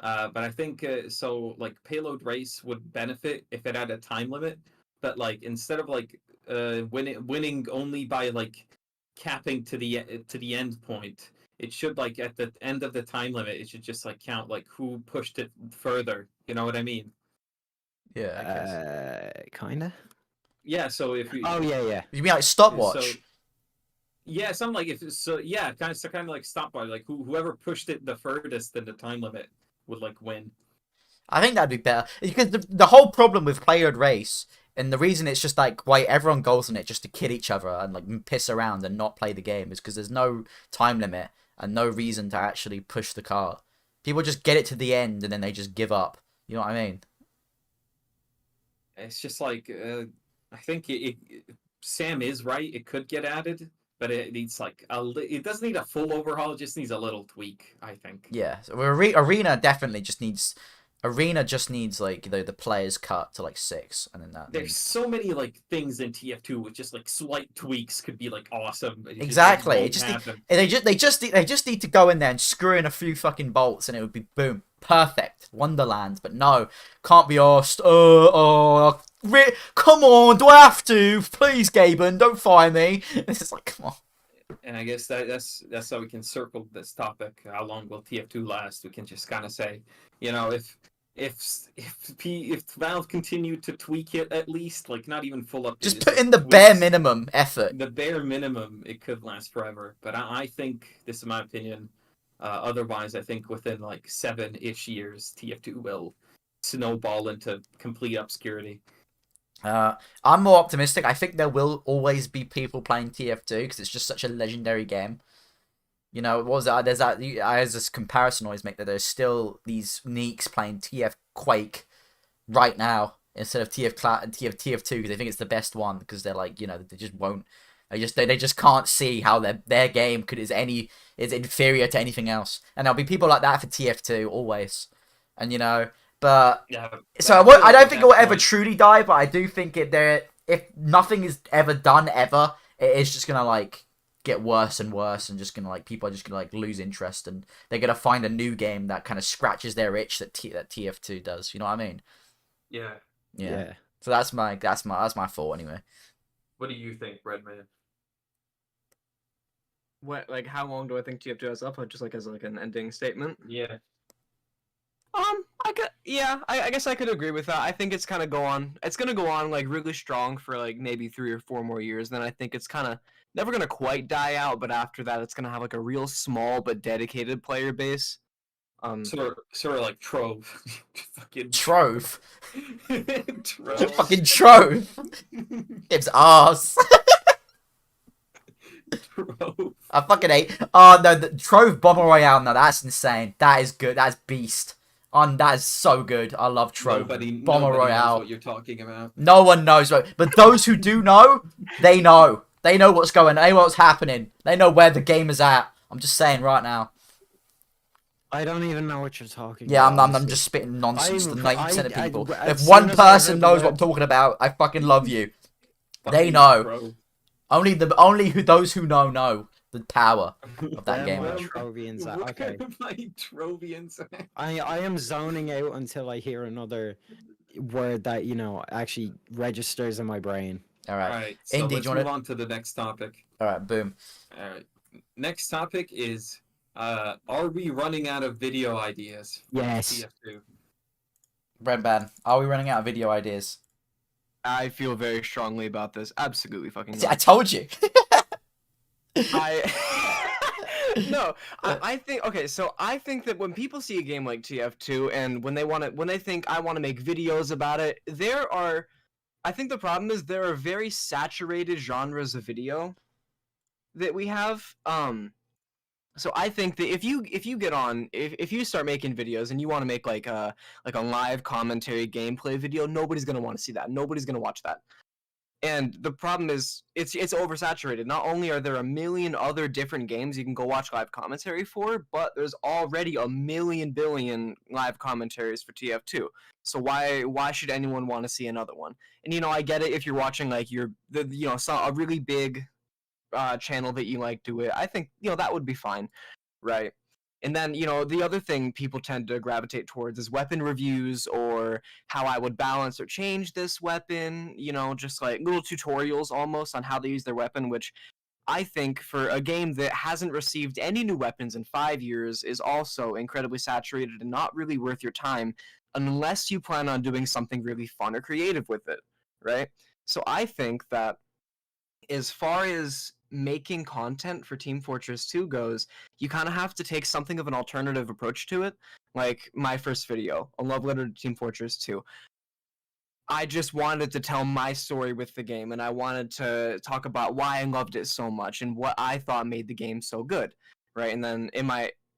But I think so like Payload Race would benefit if it had a time limit, but like instead of like winning only by like capping to the end point, it should like at the end of the time limit it should just like count like who pushed it further. You know what I mean? Yeah. kinda. Yeah. So if we Oh yeah. You mean like stopwatch? Yeah, something like if so. Yeah, kind of like stop by. Like whoever pushed it the furthest in the time limit would like win. I think that'd be better because the whole problem with playered race and the reason it's just like why everyone goes on it just to kill each other and like piss around and not play the game is because there's no time limit and no reason to actually push the car. People just get it to the end and then they just give up. You know what I mean? It's just like I think Sam is right. It could get added, but it needs like it doesn't need a full overhaul. It just needs a little tweak, I think. Yeah. So Arena definitely just needs. Arena just needs like the players cut to like 6 and then that. There's so many like things in TF2 with just like slight tweaks could be like awesome. Exactly. It just They just need to go in there and screw in a few fucking bolts and it would be boom. Perfect. Wonderland. But no, can't be asked. Come on, do I have to? Please, Gaben, don't fire me. It's just like, come on. And I guess that's how we can circle this topic. How long will TF2 last? We can just kind of say, you know, if Valve continue to tweak it at least, like not even full up, Just put in the bare minimum effort. The bare minimum, it could last forever. But I think this is my opinion. Otherwise, I think within like 7-ish years, TF2 will snowball into complete obscurity. I'm more optimistic. I think there will always be people playing TF2 because it's just such a legendary game. You know, what was that? There's that. I has this comparison always make that there's still these neeks playing TF Quake right now instead of TF2 because they think it's the best one because they're like, you know, they just won't. They just can't see how their game is inferior to anything else. And there'll be people like that for TF2 always. And you know, but Yeah. so I don't think it will ever truly die, but I do think if nothing is ever done ever, it is just gonna like get worse and worse and just gonna like people are just gonna like lose interest and they're gonna find a new game that kind of scratches their itch that TF2 does. You know what I mean? Yeah. Yeah. So that's my thought anyway. What do you think, Redman? What, like, how long do I think TF2 has up? Just like as like an ending statement. Yeah. I guess I could agree with that. I think it's kind of go on. It's gonna go on like really strong for like maybe 3 or 4 more years. Then I think it's kind of never gonna quite die out. But after that, it's gonna have like a real small but dedicated player base. Sort of like Trove. Fucking Trove. Trove. Fucking Trove. Gives ass. Trove. I fucking hate. Oh no, the Trove Bomber Royale. No, that's insane. That is good. That's beast. That is so good. I love Trove. Nobody Royale. knows what you're talking about. No one knows, but those who do know, they know. They know what's going on. They know what's happening. They know where the game is at. I'm just saying right now. I don't even know what you're talking Yeah, about. I'm just spitting nonsense to 90% of people. as If one soon as I person heard the knows what word- I'm talking about, I fucking love you. They Fucking know. Trove. Those who know the power of that game. Well, Trovians, What okay. kind of like Trovians? I am zoning out until I hear another word that, you know, actually registers in my brain. All All right. right, so Indy, let's do you move wanna- on to the next topic. All right. Boom. All right, next topic is are we running out of video ideas? for Yes. TF2? Brenban, are we running out of video ideas? I feel very strongly about this. Absolutely fucking. See, I not. told you. No, I think okay. So I think that when people see a game like TF2 and when they think I want to make videos about it, I think the problem is there are very saturated genres of video that we have. So I think that if you get on, if you start making videos and you want to make like a live commentary gameplay video, nobody's gonna want to see that. Nobody's gonna watch that. And the problem is, it's oversaturated. Not only are there a million other different games you can go watch live commentary for, but there's already a million billion live commentaries for TF2. So why should anyone want to see another one? And you know, I get it if you're watching like a really big channel that you like do it. I think that would be fine, right? And then, the other thing people tend to gravitate towards is weapon reviews or how I would balance or change this weapon, just like little tutorials almost on how they use their weapon, which I think for a game that hasn't received any new weapons in 5 years is also incredibly saturated and not really worth your time unless you plan on doing something really fun or creative with it, right? So I think that as far as making content for Team Fortress 2 goes, you kind of have to take something of an alternative approach to it. Like my first video, A Love Letter to Team Fortress 2. I just wanted to tell my story with the game, and I wanted to talk about why I loved it so much and what I thought made the game so good, right? And then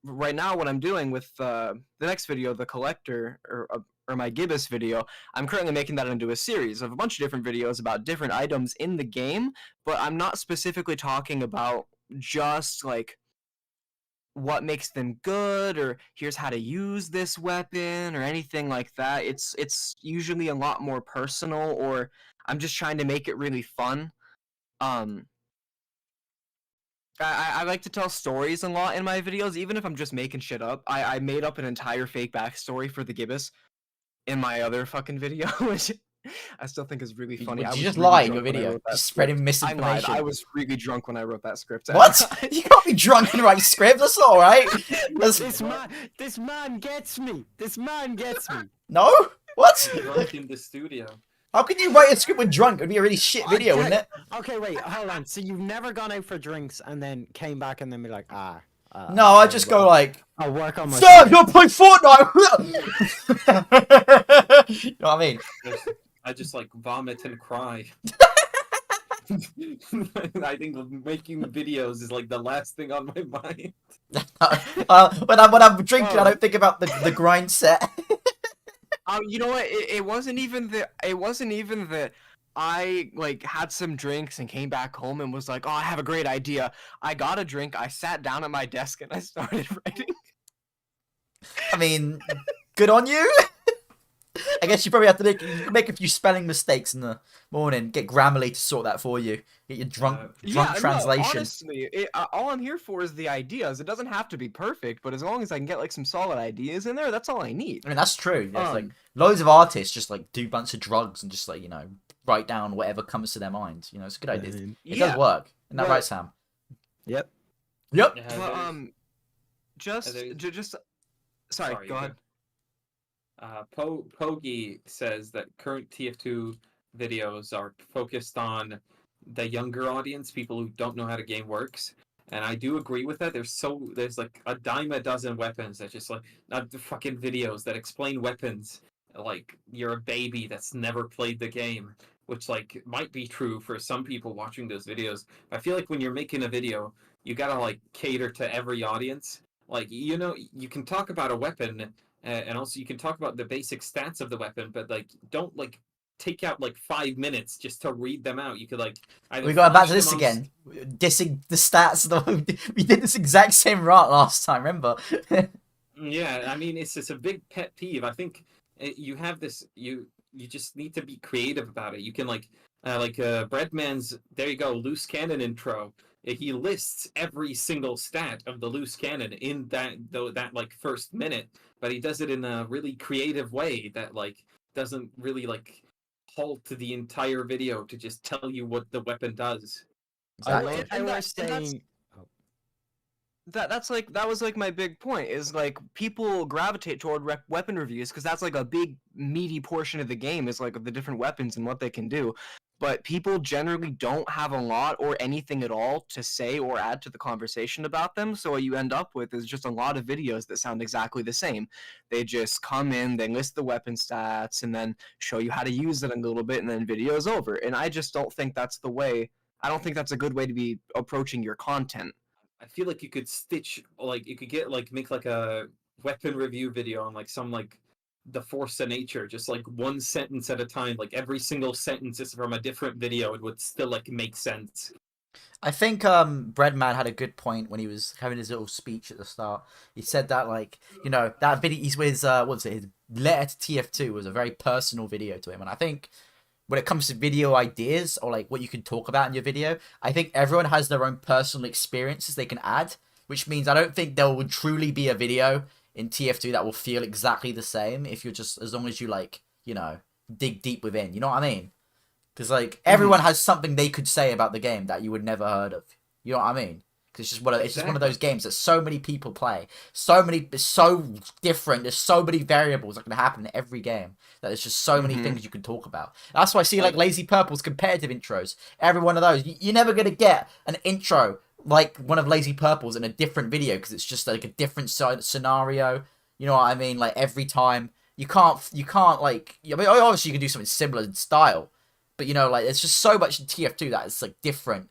right now, what I'm doing with the next video, the collector or my Gibbous video, I'm currently making that into a series of a bunch of different videos about different items in the game, but I'm not specifically talking about just like what makes them good or here's how to use this weapon or anything like that. It's usually a lot more personal, or I'm just trying to make it really fun. I like to tell stories a lot in my videos, even if I'm just making shit up. I made up an entire fake backstory for the Gibbous in my other fucking video, which I still think is really funny. Did I you was just really lie in drunk your when I video? wrote that Just script. spreading I lied. misinformation. I was really drunk when I wrote that script. What? You can't be drunk and write scripts. That's all right. That's... This man gets me. This man gets me. No? What? Drunk in the studio. How can you write a script with drunk? It'd be a really shit video, wouldn't it? Okay, wait, hold on. So you've never gone out for drinks and then came back and then be like, No, I just go like, I'll work on my. Stop! You're playing Fortnite. You know what I mean? I just like vomit and cry. I think making videos is like the last thing on my mind. When I'm drinking, I don't think about the grind set. You know what? It wasn't even that I like had some drinks and came back home and was like, oh, I have a great idea. I got a drink. I sat down at my desk and I started writing. I mean, good on you. I guess you probably have to make a few spelling mistakes in the morning. Get Grammarly to sort that for you. Get your drunk translation. No, honestly, all I'm here for is the ideas. It doesn't have to be perfect, but as long as I can get like some solid ideas in there, that's all I need. I mean, that's true. There's like loads of artists just like do a bunch of drugs and just like, you know, write down whatever comes to their mind. You know, it's a good idea. It does work. Isn't that right, Sam? Yep. Yep. Yeah, Well, just sorry, go ahead. Pogi says that current TF2 videos are focused on the younger audience, people who don't know how the game works. And I do agree with that. There's like a dime a dozen weapons that just like not the fucking videos that explain weapons like you're a baby that's never played the game, which like might be true for some people watching those videos. I feel like when you're making a video, you gotta like cater to every audience. Like, you know, you can talk about a weapon and also you can talk about the basic stats of the weapon, but like don't like take out like 5 minutes just to read them out. You could like we got back to this again, dissing the stats. We did this exact same rant last time, remember? Yeah, I mean it's a big pet peeve. I think you have this. You just need to be creative about it. You can like Breadman's. There you go, loose cannon intro. He lists every single stat of the loose cannon in that like first minute, but he does it in a really creative way that like doesn't really like halt to the entire video to just tell you what the weapon does. Exactly. That was like my big point is like people gravitate toward weapon reviews because that's like a big meaty portion of the game is like the different weapons and what they can do. But people generally don't have a lot or anything at all to say or add to the conversation about them. So what you end up with is just a lot of videos that sound exactly the same. They just come in, they list the weapon stats, and then show you how to use it a little bit, and then video's over. And I just don't think that's the way. I don't think that's a good way to be approaching your content. I feel like you could make like a weapon review video on like some like the force of nature, just like one sentence at a time, like every single sentence is from a different video. It would still like make sense. I think Breadman had a good point when he was having his little speech at the start. He said that like, you know, that video he's with his letter to TF2 was a very personal video to him. And I think when it comes to video ideas or like what you can talk about in your video, I think everyone has their own personal experiences they can add, which means I don't think there will truly be a video in TF2 that will feel exactly the same if you're just, as long as you like, you know, dig deep within, you know what I mean? Because like everyone has something they could say about the game that you would never heard of, you know what I mean? because it's just one of those games that so many people play. It's so different. There's so many variables that can happen in every game that there's just so many things you can talk about. That's why I see like Lazy Purple's competitive intros. Every one of those, you're never gonna get an intro like one of Lazy Purple's in a different video because it's just like a different scenario. You know what I mean? Like every time you can't like. I mean, obviously you can do something similar in style, but you know, like there's just so much in TF2 that is like different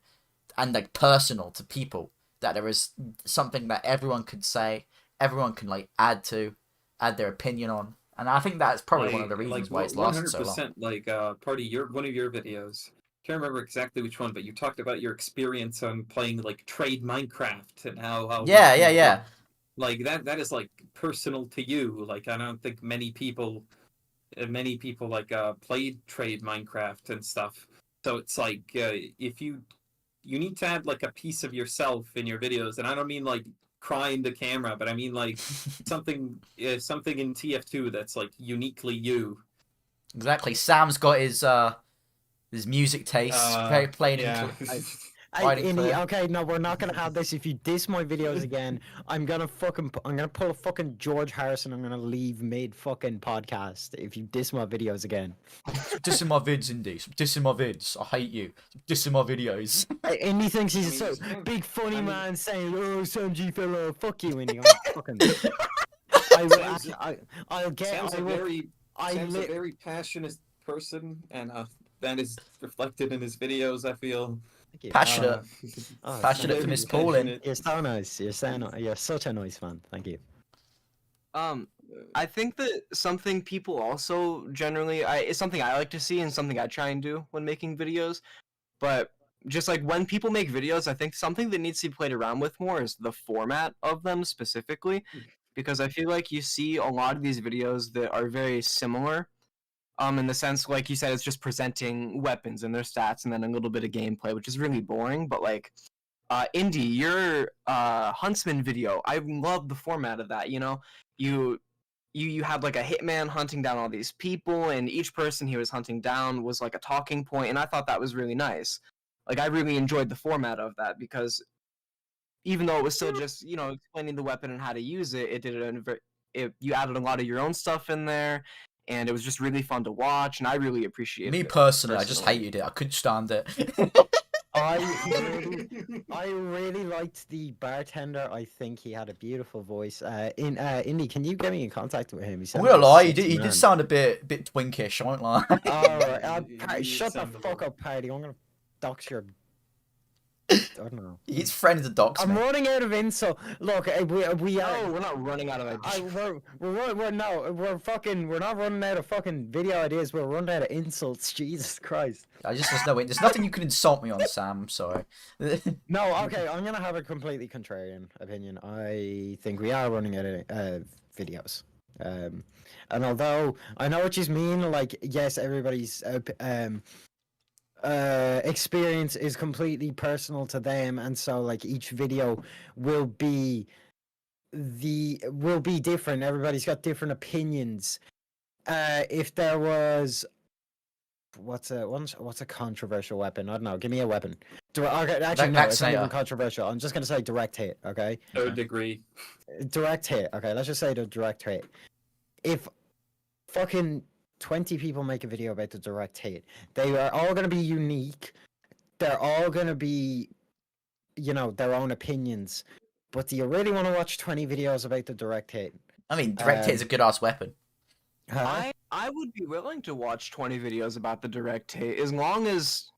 and like personal to people that there is something that everyone could say, everyone can like add their opinion on, and I think that's probably one of the reasons why it's lasted so long. 100%. Like part of one of your videos. Can't remember exactly which one, but you talked about your experience on playing like trade Minecraft and how Yeah. like that is like personal to you. Like I don't think many people like played trade Minecraft and stuff. So it's like if you need to add like a piece of yourself in your videos, and I don't mean like crying to camera, but I mean like something in TF2 that's like uniquely you. Exactly. Sam's got his music taste, very plain yeah. and Indy, okay, no, we're not gonna have this. If you diss my videos again, I'm gonna pull a fucking George Harrison. I'm gonna leave mid fucking podcast if you diss my videos again. Dissing my vids, Indy. Dissing my vids. I hate you. Dissing my videos. Indy thinks he's a big funny man saying, "Oh, some G fella, fuck you, Indy." I'm fucking. I'll get. Sam's a very passionate person, and that is reflected in his videos. I feel. Passionate. Passionate for Miss Pauline. You're so nice. You're such a nice man. Thank you. I think that something people also generally it's something I like to see and something I try and do when making videos. But just like when people make videos, I think something that needs to be played around with more is the format of them specifically, because I feel like you see a lot of these videos that are very similar. In the sense, like you said, it's just presenting weapons and their stats and then a little bit of gameplay, which is really boring. But like, Indy, your Huntsman video, I love the format of that. You know, you had like a hitman hunting down all these people, and each person he was hunting down was like a talking point, and I thought that was really nice. Like, I really enjoyed the format of that because even though it was still just, you know, explaining the weapon and how to use it, you added a lot of your own stuff in there. And it was just really fun to watch, and I really appreciated it. Me personally, I just hated it. I couldn't stand it. I really liked the bartender. I think he had a beautiful voice. Indy, can you get me in contact with him? I'm gonna lie, he did sound a bit twinkish. I won't lie. Alright, shut the fuck up, Party. I'm gonna dox your. I don't know. He's friends with docs. I'm running out of insult. Look, we are. No, we're not running out of ideas. We're not running out of fucking video ideas. We're running out of insults. Jesus Christ. There's nothing you can insult me on, Sam. I'm sorry. No, okay. I'm gonna have a completely contrarian opinion. I think we are running out of videos. And although I know what you mean, like yes, everybody's experience is completely personal to them, and so like each video will be different. Everybody's got different opinions. If there was what's a controversial weapon? I don't know. Give me a weapon. Actually, no, it's not even controversial. I'm just gonna say direct hit. Okay. Third degree. Direct hit. Okay, let's just say the direct hit. If fucking 20 people make a video about the direct hit, they are all going to be unique. They're all going to be, you know, their own opinions. But do you really want to watch 20 videos about the direct hit? I mean, direct hit is a good ass weapon. I would be willing to watch 20 videos about the direct hit as long as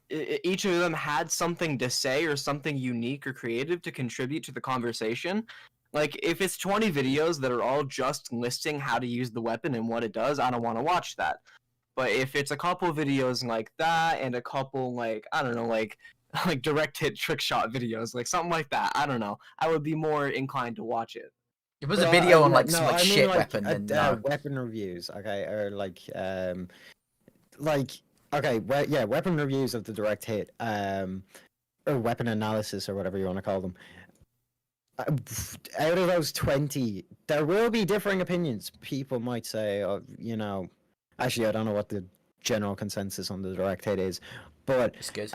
each of them had something to say or something unique or creative to contribute to the conversation. Like, if it's 20 videos that are all just listing how to use the weapon and what it does, I don't want to watch that. But if it's a couple videos like that and a couple, like, I don't know, like direct hit trick shot videos, like something like that, I don't know, I would be more incled to watch it. If it was a video on, like, some I shit mean, weapon, then no. Weapon reviews, okay, or weapon reviews of the direct hit, or weapon analysis, or whatever you want to call them. Out of those 20, there will be differing opinions. People might say, you know, actually, I don't know what the general consensus on the direct hit is, but It's good.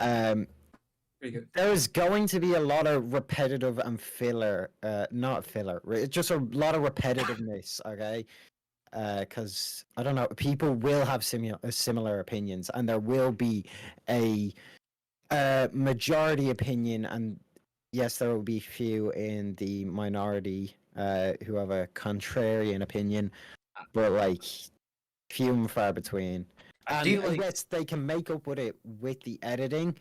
Pretty good. There's going to be a lot of repetitive and filler, not filler, just a lot of repetitiveness, okay? Because I don't know, people will have similar opinions, and there will be a majority opinion, and yes, there will be few in the minority who have a contrarian opinion, but like few and far between. I And feel like yes, they can make up with it with the editing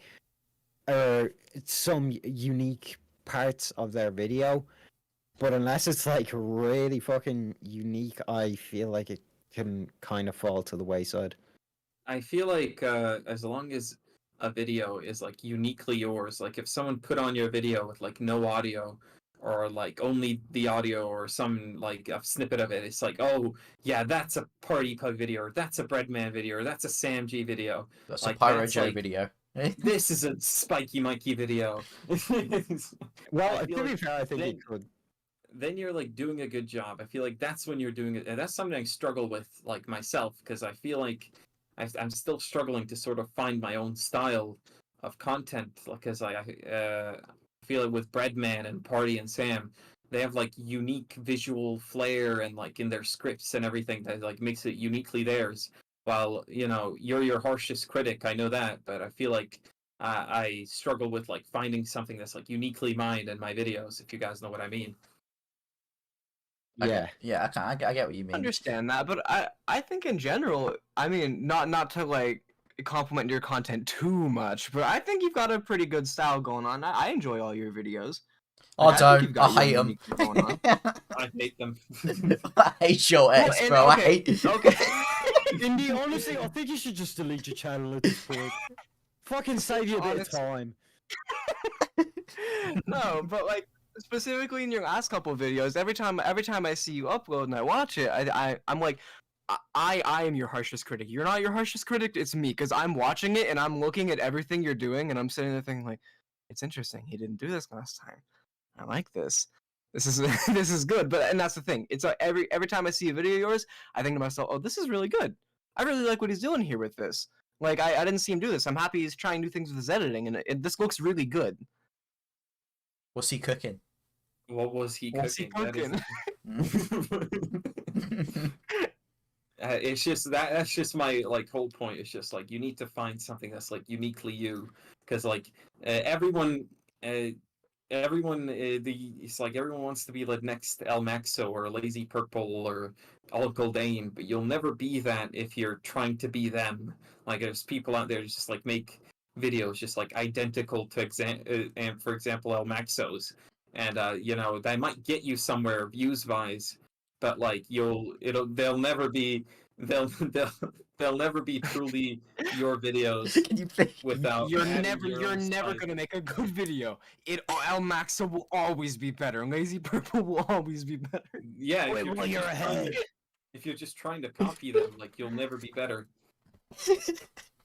or some unique parts of their video, but unless it's like really fucking unique, I feel like it can kind of fall to the wayside. I feel like as long as a video is like uniquely yours, like if someone put on your video with like no audio or like only the audio or some like a snippet of it, it's like, oh yeah, that's a Party Pug video, or that's a Breadman video, or that's a Sam G video. That's Like, a Pyro that's Joe like- video. This is a Spiky Mikey video. Well, I to feel be like fair, I think then- it could. Then you're like doing a good job. I feel like that's when you're doing it, and that's something I struggle with, like myself, because I feel like I'm still struggling to sort of find my own style of content. Because I feel like with Breadman and Party and Sam, they have like unique visual flair and like in their scripts and everything that like makes it uniquely theirs. While you're your harshest critic, I know that, but I feel like I struggle with like finding something that's like uniquely mine in my videos. If you guys know what I mean. Yeah. Yeah, I get what you mean. understand that, but I think in general, I mean, not to like compliment your content too much, but I think you've got a pretty good style going on. I enjoy all your videos. Oh, Like, I think don't. you've I got hate your them. unique thing going on. I hate them. I hate your Well, ass, and- bro. I okay, hate. okay. Indy, honestly, I think you should just delete your channel at this point. Fucking save you a bit of Honest- time. No, but like specifically in your last couple of videos, every time I see you upload and I watch it, I'm like, I am your harshest critic. You're not your harshest critic. It's me, because I'm watching it and I'm looking at everything you're doing and I'm sitting there thinking like, it's interesting. He didn't do this last time. I like this. This is this is good. And that's the thing. It's like every time I see a video of yours, I think to myself, oh, this is really good. I really like what he's doing here with this. Like I didn't see him do this. I'm happy he's trying new things with his editing, and this looks really good. What's he cooking? What was he What's he cooking? cooking? It's just that's just my like whole point. It's just like you need to find something that's like uniquely you, because like everyone it's like everyone wants to be like next El Maxo or Lazy Purple or Uncle Dane, but you'll never be that if you're trying to be them. Like there's people out there just like make videos just like identical to for example El Maxo's, and they might get you somewhere views wise, but like they'll never be truly your videos Can you please? without You're adding never your you're own never style. gonna make a good video. El Maxo will always be better. Lazy Purple will always be better. Yeah, Wait, well, you're ahead. If you're just trying to copy them, like you'll never be better.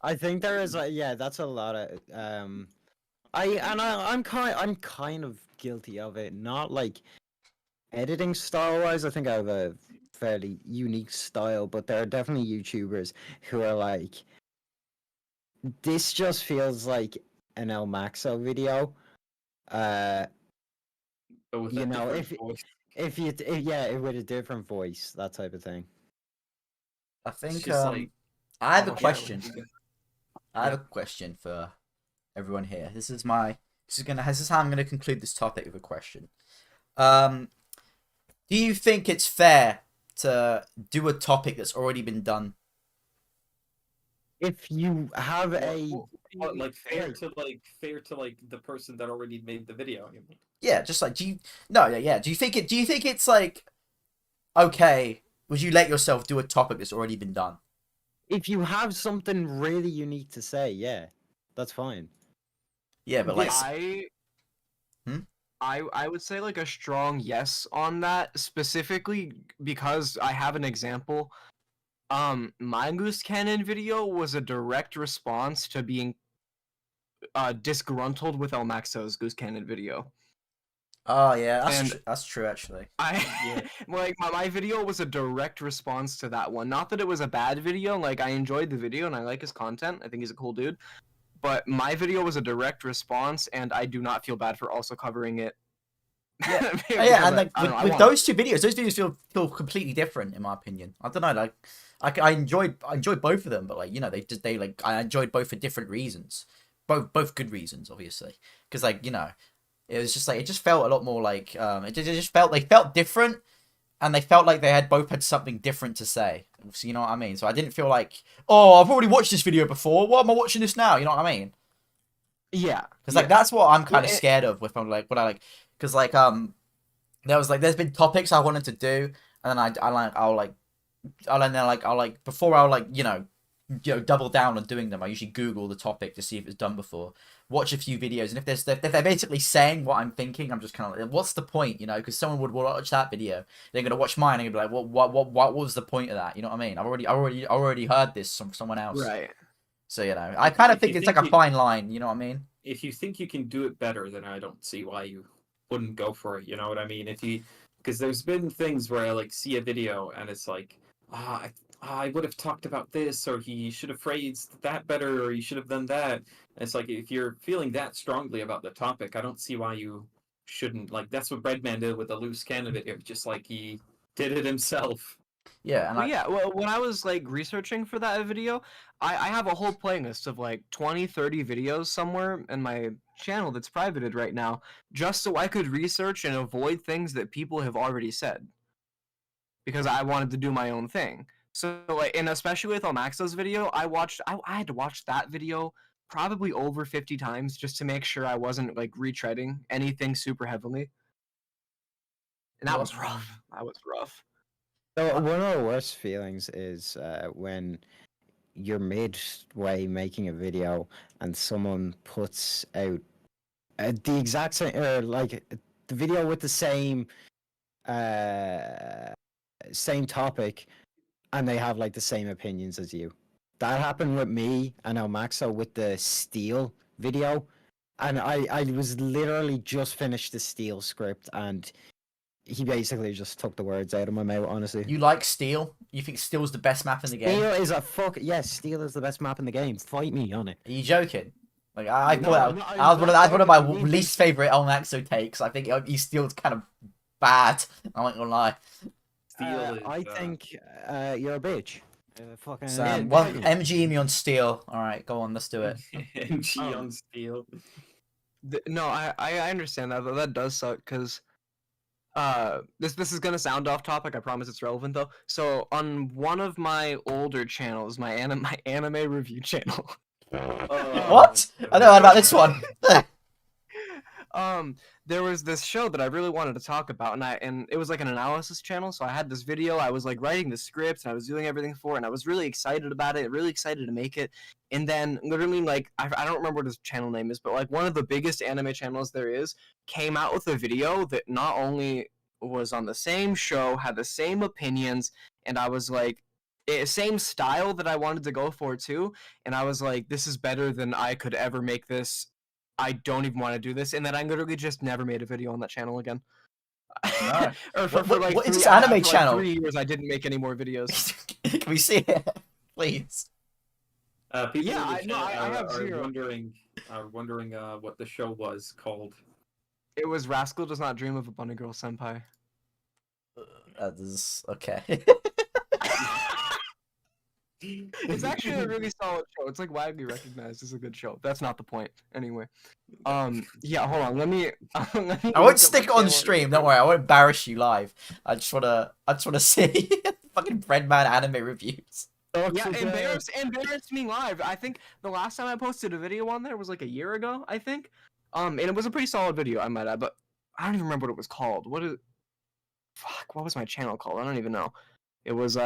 I think there is that's a lot of I'm kind of guilty of it. Not like editing style wise, I think I have a fairly unique style, but there are definitely YouTubers who are like, this just feels like an El Maxo video. But with You a know, different voice. with a different voice, that type of thing. I It's think just like I have a oh, yeah, question. like, I have a question for everyone here. This is how I'm gonna conclude this topic with a question. Do you think it's fair to do a topic that's already been done? If you have a what, like fair to like the person that already made the video. You mean? Yeah, just like do you think it's like okay, would you let yourself do a topic that's already been done? if you have something really unique to say, yeah, that's fine. Yeah, but like I would say like a strong yes on that, specifically because I have an example. My Goose Cannon video was a direct response to being disgruntled with El Maxo's Goose Cannon video. oh yeah, and- that's true actually. Like my video was a direct response to that one. Not that it was a bad video. Like I enjoyed the video and I like his content. I think he's a cool dude. but my video was a direct response, and I do not feel bad for also covering it. Yeah, Because yeah, and like I don't know, I with want those two videos, those videos feel completely different in my opinion. I don't know, like I enjoyed both of them, but like, you know, they like I enjoyed both for different reasons, both good reasons, obviously, because like, you know, it was just like it just felt a lot more like it just felt they felt different, and they felt like they both had something different to say. So you know what I mean? So I didn't feel like, oh, I've already watched this video before. Why am I watching this now? You know what I mean? Yeah, Because like that's what I'm kind of Well, scared of with like what I like. Because like there's been topics I wanted to do, and then I'll double down on doing them. I usually Google the topic to see if it's done before, watch a few videos, and if they're basically saying what I'm thinking, I'm just kind of like, what's the point, you know? Because someone would watch that video, they're gonna watch mine, and they're gonna be like, what was the point of that? You know what I mean? I already heard this from someone else, right. so you know, I kind of If think you it's think like a you- fine line. You know what I mean? If you think you can do it better, then I don't see why you wouldn't go for it. You know what I mean? Because there's been things where I like see a video and it's like, I would have talked about this, or he should have phrased that better, or he should have done that. And it's like, if you're feeling that strongly about the topic, I don't see why you shouldn't. Like, that's what Breadman did with the loose cannon video, just like he did it himself. Yeah, and Well, yeah, well, when I was like researching for that video, I have a whole playlist of like 20, 30 videos somewhere in my channel that's privated right now, just so I could research and avoid things that people have already said. Because I wanted to do my own thing. So like, and especially with Omaxo's video, I had to watch that video probably over 50 times just to make sure I wasn't like retreading anything super heavily. And that was rough. That was rough. So one of the worst feelings is when you're midway making a video and someone puts out the exact same, or like the video with the same same topic, and they have like the same opinions as you. That happened with me and Elmaxo with the Steel video, and I was literally just finished the Steel script, and he basically just took the words out of my mouth. Honestly, you like Steel? You think Steel's the best map in the game? Steel is a fuck. Yes, Steel is the best map in the game. Fight me on it. Are you joking? Like I No, thought no, that was I'm one of my not joking. least favorite El Maxo takes. I think he Steel's kind of bad. I'm not gonna lie. Steel is, I think you're a bitch. Fucking So Yeah, well, fuck it. MG me on Steel. All right, go on, let's do it. MG on Steel. No, I understand that, but that does suck because this is gonna sound off topic. I promise it's relevant though. So on one of my older channels, my anime review channel, What? I know about this one. there was this show that I really wanted to talk about, and it was like an analysis channel. So I had this video. I was like writing the scripts, and I was doing everything for it, and I was really excited about it, really excited to make it. And then literally, like, I don't remember what his channel name is, but like one of the biggest anime channels there is came out with a video that not only was on the same show, had the same opinions, and I was like, same style that I wanted to go for too. And I was like, this is better than I could ever make this. I don't even want to do this. And then I literally just never made a video on that channel again. No. Or What is this anime channel? 3 years, I didn't make any more videos. Can we see it, please? People Yeah, in the I- no, chat I have are zero. wondering what the show was called. It was Rascal Does Not Dream of a Bunny Girl Senpai. That is okay. It's actually a really solid show. It's like widely recognized as a good show. That's not the point. Anyway. Yeah, hold on. Let me I look won't up stick it my on channel. stream. Don't worry. I won't embarrass you live. I just wanna see fucking Breadman anime reviews. Yeah, embarrass me live. I think the last time I posted a video on there was like a year ago, I think. And it was a pretty solid video, I might add, but I don't even remember what it was called. What was my channel called? I don't even know. It was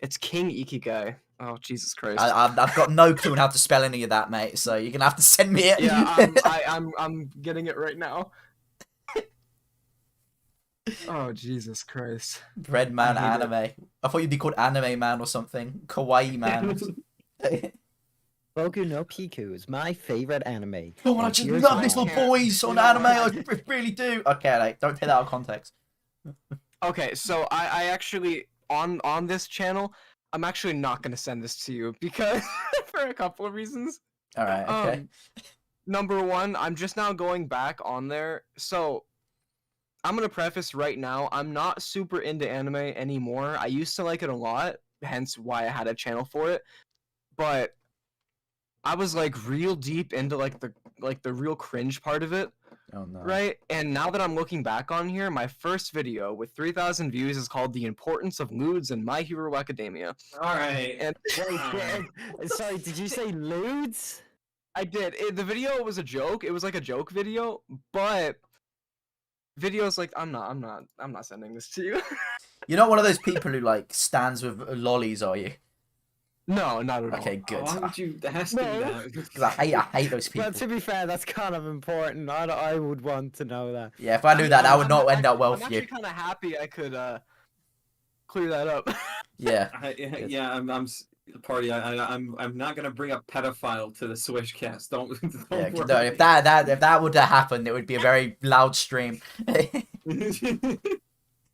it's King Ikigai. Oh, Jesus Christ. I've got no clue on how to spell any of that, mate. So you're gonna have to send me it. Yeah, I'm getting it right now. Oh, Jesus Christ. Breadman I hate it. anime. I thought you'd be called Anime Man or something. Kawaii Man. Boku no Piku is my favorite anime. Oh, I and just here's love why. little can't- boys on you know, anime. I- I really do. Okay, like, don't take that out of context. Okay, so I actually on this channel, I'm actually not gonna send this to you because for a couple of reasons. All right. Okay. Number one, I'm just now going back on there. So I'm gonna preface right now, I'm not super into anime anymore. I used to like it a lot, hence why I had a channel for it. But I was like real deep into like the real cringe part of it, Oh no. right? And now that I'm looking back on here, my first video with 3,000 views is called "The Importance of Lewds in My Hero Academia." All right. And Sorry, did you say lewds? I did. The video was a joke. It was like a joke video, but videos like I'm not sending this to you. You're not one of those people who like stands with lollies, are you? No, not at all. Okay, good. Why would you ask me that? Because I hate those people. Well, to be fair, that's kind of important. I would want to know that. Yeah, if I knew that, that would not end up well I'm for actually you. kind of happy I could clear that up. Yeah. I'm party. I'm not gonna bring up pedophile to the Swishcast. Don't Yeah, worry. no, if that would have happened, it would be a very loud stream.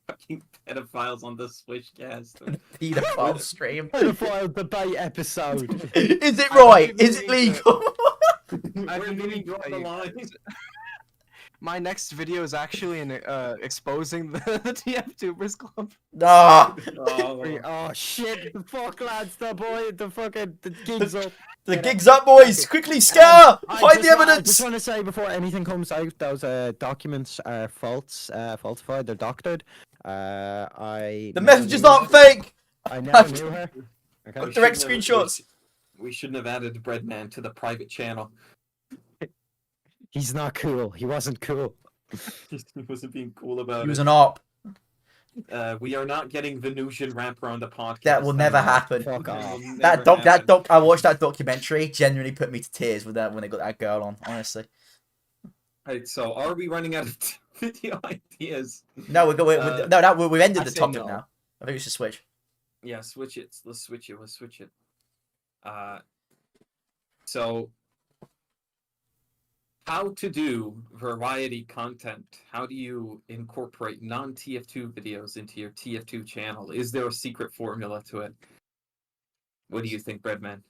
Fucking pedophiles on the Swishcast. Pedophile stream. Pedophile debate episode. Is it right? Is it legal? I've Where been do we meaning to draw tell the you line? guys. My next video is actually exposing the TF2ers Club. Nah. Oh, Oh shit! The fuck, lads, the gig's up. The gig's up, boys! Quickly, Scar! Find the I evidence! just want to say before anything comes out, those documents are falsified. They're doctored. The messages aren't fake! I never knew her. Okay. Direct screenshots. We shouldn't have added Breadman to the private channel. He's not cool. He wasn't cool. He wasn't being cool about He was it. an op. We are not getting Venusian rapper on the podcast. That will never happen. Fuck off. I watched that documentary, genuinely put me to tears with that when they got that girl on, honestly. Right, so are we running out of video ideas? No, we've ended I the say topic no. now. I think we should switch. Yeah, switch it. Let's switch it. So how to do variety content? How do you incorporate non-TF2 videos into your TF2 channel? Is there a secret formula to it? What do you think, Breadman?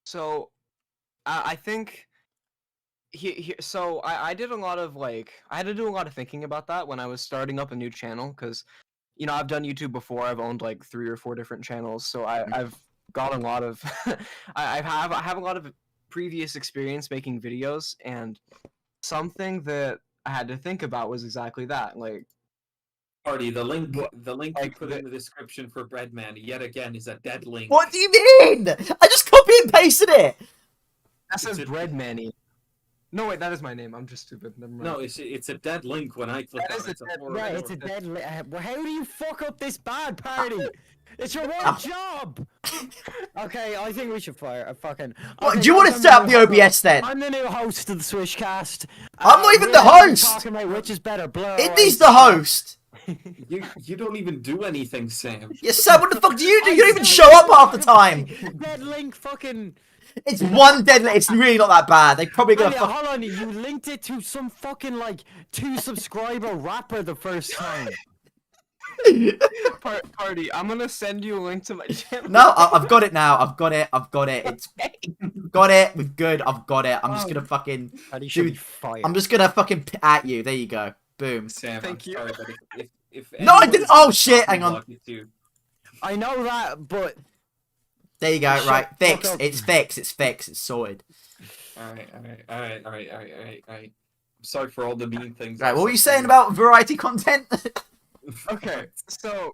So, I think so I did a lot of I had to do a lot of thinking about that when I was starting up a new channel because, you know, I've done YouTube before. I've owned like 3 or 4 different channels, so I've got a lot of I have a lot of previous experience making videos, and something that I had to think about was exactly that. Like, Party, the link you like put in the description for Breadman yet again is a dead link. What do you mean? I just copied and pasted it! that says It's a- Bread Manny. No, wait, that is my name. I'm just stupid. Never mind. No, it's a dead link when I click That on is it. a dead- horrible Right, it's a link. dead. How do you fuck up this bad party? It's your one job. Okay, I think we should fire a fucking. What, Okay, do you want to guys, set I'm up the the new OBS then? I'm the new host of the Swishcast. I'm not even we're the gonna be host! Talking about which is better, Blur. Indy's the host! You don't even do anything, Sam. Yes, Sam, what the fuck do? You don't even show up half the time! Dead link, fucking. It's one dead link. It's really not that bad. They probably gonna Alia, fuck. hold on, you linked it to some fucking 2 subscriber rapper the first time. Party, I'm gonna send you a link to my channel. No, I've got it now. I've got it. It's got it. We're good. I've got it. I'm just gonna fucking. Paddy should be Dude, fired. I'm just gonna fucking at you. There you go. Boom. Sam, Thank I'm you. sorry, but if No, I anyone didn't- is oh, shit, hang on. block you too. I know that, but There you go. Shut Right, the fuck fixed. up. It's fixed. It's fixed. It's sorted. Alright. I'm sorry for all the mean things. Right, I've what were you said to saying about variety content? Okay, so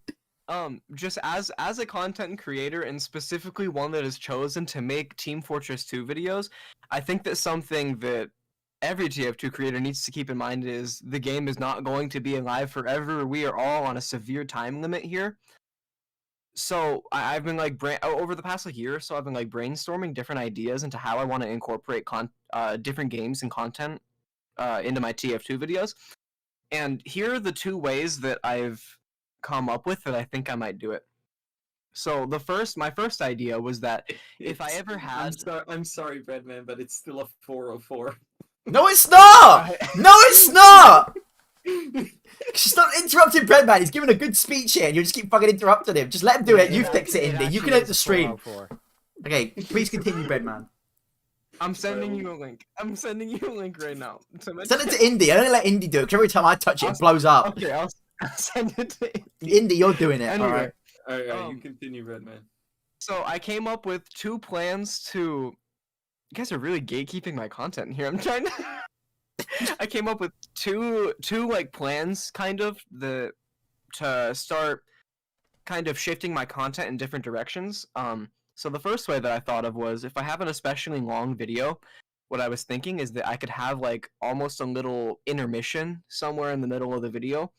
just as a content creator, and specifically one that is chosen to make Team Fortress 2 videos, I think that something that every TF2 creator needs to keep in mind is the game is not going to be alive forever. We are all on a severe time limit here. So I've been over the past year or so, I've been brainstorming different ideas into how I want to incorporate different games and content into my TF2 videos. And here are the 2 ways that I've come up with that I think I might do it. So my first idea was that if I ever had, I'm sorry, Breadman, but it's still a 404. No, it's not. No, it's not. Just stop interrupting Breadman. He's giving a good speech here, and you just keep fucking interrupting him. Just let him do it. You fix it, Indy. You can edit the stream. Okay, please continue, Breadman. I'm sending you a link. I'm sending you a link right now. Send it to Indy. I don't let Indy do it, 'cause every time I touch it, it blows up. Okay, I'll send it to Indy, you're doing it, Anyway, alright? Alright, you continue, Redman. So I came up with 2 plans to. You guys are really gatekeeping my content here. I'm trying to. I came up with two like plans, kind of to start kind of shifting my content in different directions. So the first way that I thought of was if I have an especially long video, what I was thinking is that I could have like almost a little intermission somewhere in the middle of the video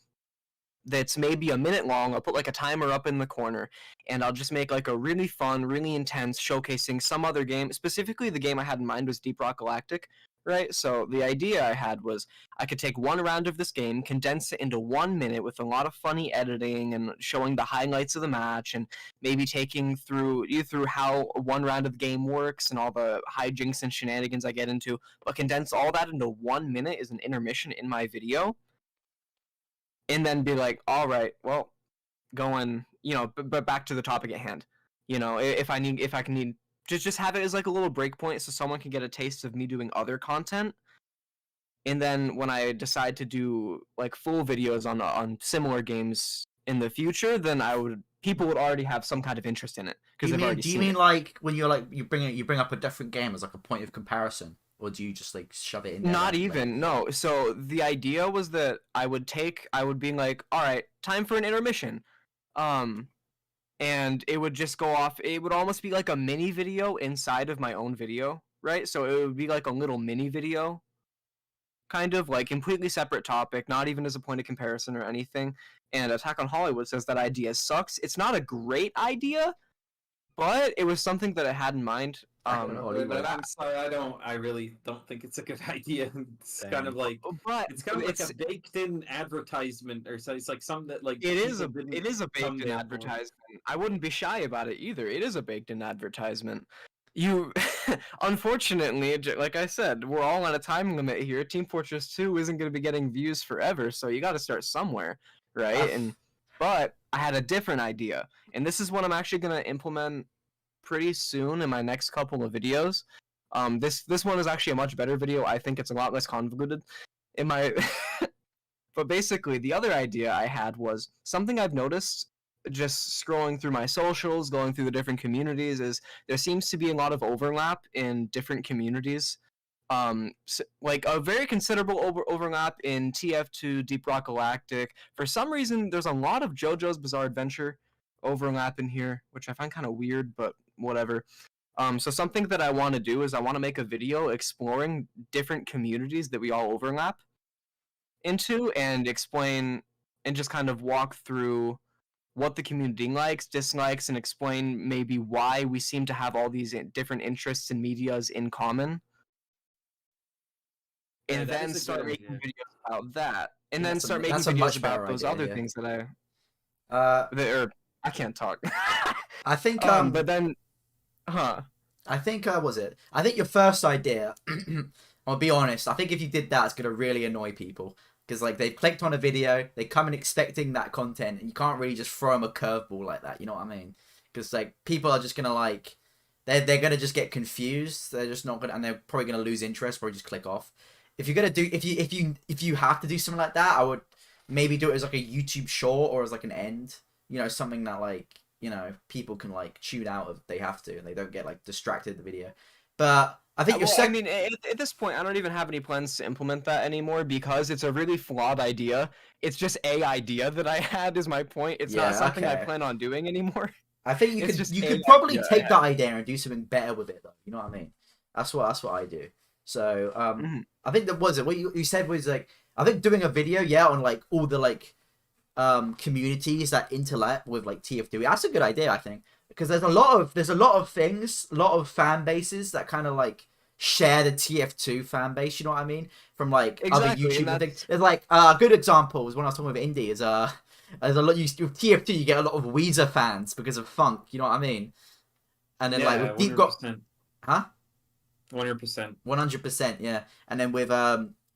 that's maybe a minute long. I'll put like a timer up in the corner, and I'll just make like a really fun, really intense showcasing some other game. Specifically, the game I had in mind was Deep Rock Galactic, right? So the idea I had was I could take one round of this game, condense it into 1 minute with a lot of funny editing and showing the highlights of the match, and maybe taking you through how one round of the game works and all the hijinks and shenanigans I get into, but condense all that into 1 minute as an intermission in my video. And then be like, all right, well, going, but back to the topic at hand. If I can need, just have it as like a little break point so someone can get a taste of me doing other content. And then when I decide to do like full videos on similar games in the future, then people would already have some kind of interest in it because they've already seen it. Do you mean like when you're like you bring up a different game as like a point of comparison? Or do you just like shove it in there? Not even, no. So the idea was that I would be like, all right, time for an intermission. And it would just go off. It would almost be like a mini video inside of my own video, right? So it would be like a little mini video, kind of like completely separate topic, not even as a point of comparison or anything. And Attack on Hollywood says that idea sucks. It's not a great idea, but it was something that I had in mind. I'm sorry, I really don't think it's a good idea. It's kind of like a baked-in advertisement, or so. It's like something that like it is a baked-in advertisement. I wouldn't be shy about it either. It is a baked-in advertisement. Unfortunately, like I said, we're all on a time limit here. Team Fortress 2 isn't going to be getting views forever, so you got to start somewhere, right? But I had a different idea, and this is what I'm actually going to implement pretty soon in my next couple of videos. This one is actually a much better video. I think it's a lot less convoluted in my but basically the other idea I had was something I've noticed just scrolling through my socials, going through the different communities, is there seems to be a lot of overlap in different communities. Like a very considerable overlap in TF2, Deep Rock Galactic. For some reason there's a lot of JoJo's Bizarre Adventure overlap in here, which I find kind of weird, but whatever. So something that I want to do is I want to make a video exploring different communities that we all overlap into, and explain and just kind of walk through what the community likes, dislikes, and explain maybe why we seem to have all these different interests and medias in common. And then start making videos about that. And then start making videos about those other things that I can't talk. I think but then I think I think your first idea, I'll be honest, I think if you did that, it's gonna really annoy people. Because like they've clicked on a video, they come in expecting that content, and you can't really just throw them a curveball like that. You know what I mean? Because like people are just gonna like, they're gonna just get confused. They're just not gonna, and they're probably gonna lose interest. Probably just click off. If you're gonna do, if you have to do something like that, I would maybe do it as like a YouTube short or as like an end. Something that like people can like tune out if they have to, and they don't get like distracted in the video. But I think I mean, at this point, I don't even have any plans to implement that anymore because it's a really flawed idea. It's just a idea that I had, is my point. It's not something I plan on doing anymore. I think you could probably take that idea and do something better with it, though. You know what I mean? That's what I do. So I think that was it. What you said was like, I think doing a video, on like all the like communities that interlap with like TF2. That's a good idea, I think, because there's a lot of things, a lot of fan bases that kind of like share the TF2 fan base. You know what I mean? From like other YouTube things. There's like a good example was when I was talking with Indy. There's a lot with TF2. You get a lot of Weezer fans because of funk. You know what I mean? And then like with Deep Rock, 100%, yeah. And then with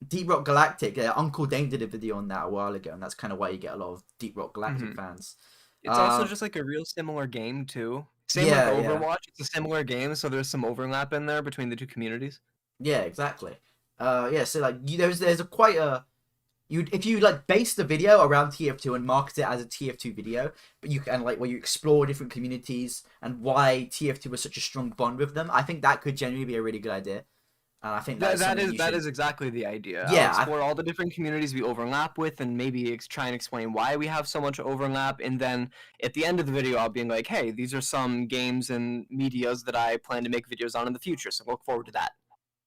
Deep Rock Galactic, Uncle Dane did a video on that a while ago, and that's kind of why you get a lot of Deep Rock Galactic fans. It's also just like a real similar game too. Same Yeah, like yeah. Overwatch. It's a similar game, so there's some overlap in there between the two communities. Yeah, exactly. Yeah, so like there's a quite a if you like base the video around TF2 and market it as a TF2 video, but you can like where you explore different communities and why TF2 was such a strong bond with them, I think that could genuinely be a really good idea. And I think That, that that is exactly the idea. Yeah, I'll explore all the different communities we overlap with, and maybe try and explain why we have so much overlap. And then at the end of the video, I'll be like, "Hey, these are some games and medias that I plan to make videos on in the future. So look forward to that."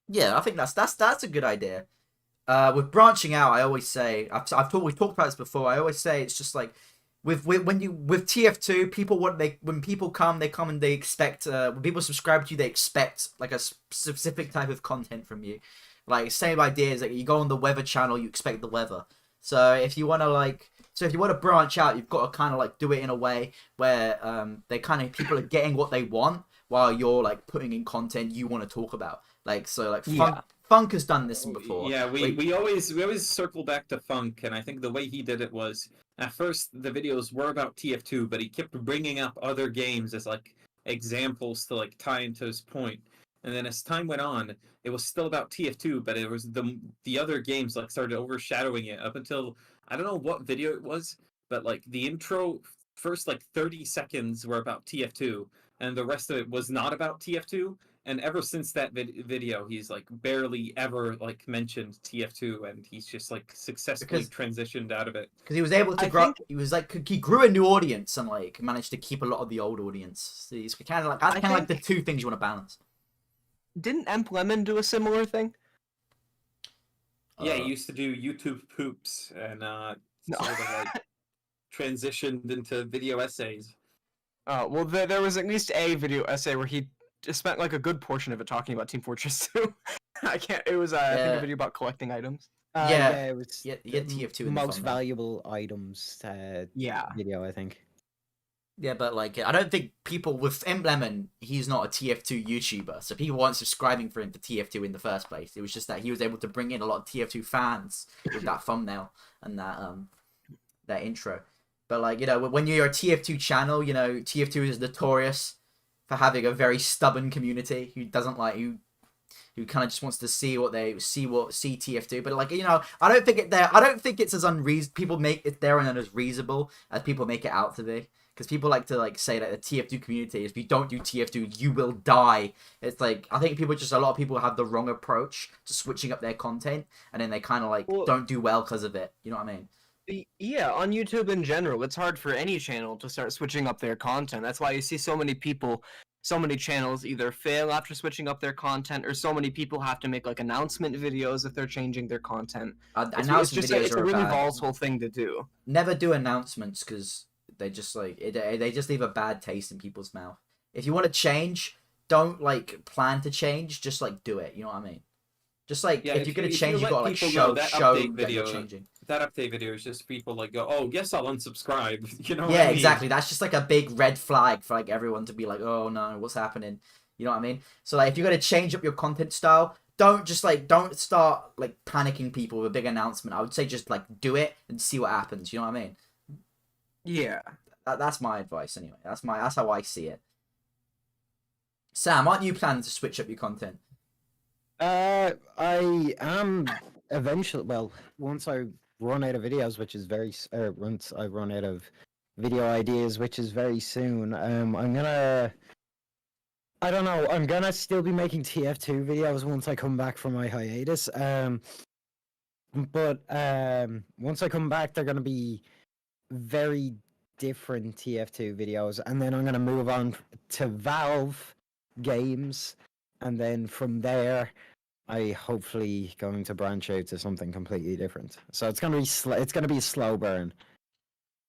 Yeah, I think that's a good idea. With branching out, I always say we've talked about this before. I always say it's just like with TF2, people when people come, they come and they expect when people subscribe to you, they expect like a specific type of content from you. Like same idea is like you go on the weather channel, you expect the weather. So if you want to branch out, you've got to kind of like do it in a way where they kind of people are getting what they want while you're like putting in content you want to talk about. Like so like Funk has done this before. Yeah, we always circle back to Funk, and I think the way he did it was at first the videos were about TF2, but he kept bringing up other games as like examples to like tie into his point. And then as time went on, it was still about TF2, but it was the other games like started overshadowing it up until I don't know what video it was, but like the intro first like 30 seconds were about TF2, and the rest of it was not about TF2. And ever since that video, he's like barely ever like mentioned TF2, and he's just like successfully transitioned out of it. Because he was able to grow. He was like he grew a new audience and like managed to keep a lot of the old audience. So he's kind of like that's kind of like the two things you want to balance. Didn't Emp Lemon do a similar thing? Yeah, he used to do YouTube poops and sort of like transitioned into video essays. Well, there was at least a video essay where he just spent like a good portion of it talking about Team Fortress 2. I think a video about collecting items. It was TF2 in most valuable items video, I think. Yeah, but like I don't think people with Lemon, he's not a TF2 YouTuber, so people weren't subscribing for him for TF2 in the first place. It was just that he was able to bring in a lot of TF2 fans with that thumbnail and that intro. But like when you're a TF2 channel, TF2 is notorious for having a very stubborn community who doesn't like who kind of just wants to see TF2. But like I don't think it's as unreasonable. People make it there and as reasonable as people make it out to be. Because people like to like say that the TF2 community, if you don't do TF2, you will die. It's like I think a lot of people have the wrong approach to switching up their content, and then they kind of like don't do well because of it. You know what I mean? Yeah, on YouTube in general, it's hard for any channel to start switching up their content. That's why you see so many channels either fail after switching up their content, or so many people have to make like announcement videos if they're changing their content. It's a really volatile thing to do. Never do announcements because they just like they just leave a bad taste in people's mouth. If you want to change, don't like plan to change, just like do it. You know what I mean? Just like if you're gonna change, you gotta like show that you're changing. That update video is just people like go, oh, guess I'll unsubscribe. You know? Yeah, exactly. That's just like a big red flag for like everyone to be like, oh no, what's happening? You know what I mean? So like, if you're gonna change up your content style, don't start like panicking people with a big announcement. I would say just like do it and see what happens. You know what I mean? Yeah, that's my advice anyway. That's how I see it. Sam, aren't you planning to switch up your content? I am eventually. Well, once I run out of videos, which is once I run out of video ideas, which is very soon. I'm gonna. I don't know. I'm gonna still be making TF2 videos once I come back from my hiatus. But once I come back, they're gonna be very different TF2 videos, and then I'm gonna move on to Valve games, and then from there I hopefully going to branch out to something completely different. So it's gonna be a slow burn.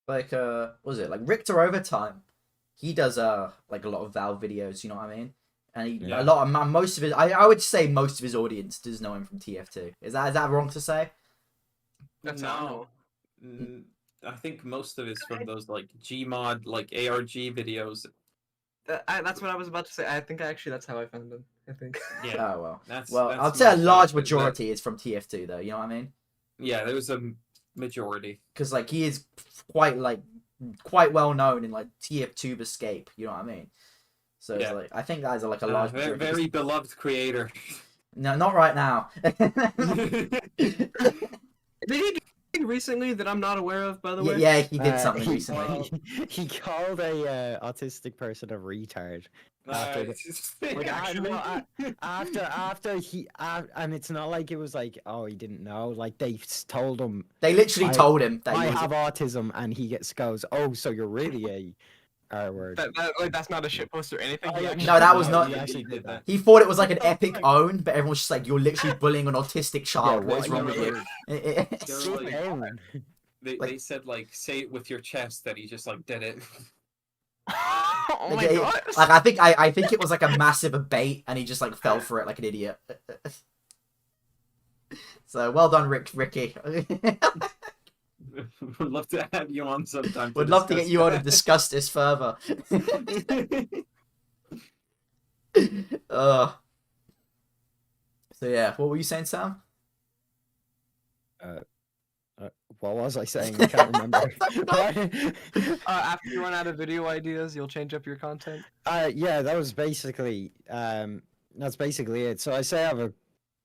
Like what was it like Richter Overtime? He does like a lot of Valve videos. You know what I mean? And a lot of most of his I would say most of his audience does know him from TF2. Is that wrong to say? No. I think most of it's from those like Gmod like ARG videos. That's what I was about to say. I think that's how I found him. I think. Yeah. Oh well. That's I'd say a large majority is from TF2 though. You know what I mean? Yeah, there was a majority. Because like he is quite well known in like TF2 Escape. You know what I mean? So it's Yeah. like I think that is like a large very, majority. very beloved creator. No, not right now. Did he do anything recently that I'm not aware of, by the way? Yeah, he did something he, recently. he called a autistic person a retard. After the- Like, and it's not like it was like, oh, he didn't know. Like they told him, They literally I- told him that I he was. have autism, and he goes, oh, so you're really a R word. That's not a shitpost or anything. Oh, He yeah, actually- No, that was No, not. he actually did did that. He thought it was like an epic own, but everyone's just like, "You're literally bullying an autistic child. Yeah, what is wrong what with are you?" They're Sit like- down. They Like- said like say it with your chest that he just like did it. Oh my Like, god. Like I think it was like a massive bait, and he just like fell for it like an idiot. So well done, Ricky. Would love to have you on sometime. Would love to get you on and discuss this further. uh, so yeah, what were you saying, Sam? What was I saying? I can't remember. After you run out of video ideas, you'll change up your content. Yeah, that's basically it. So I say I have a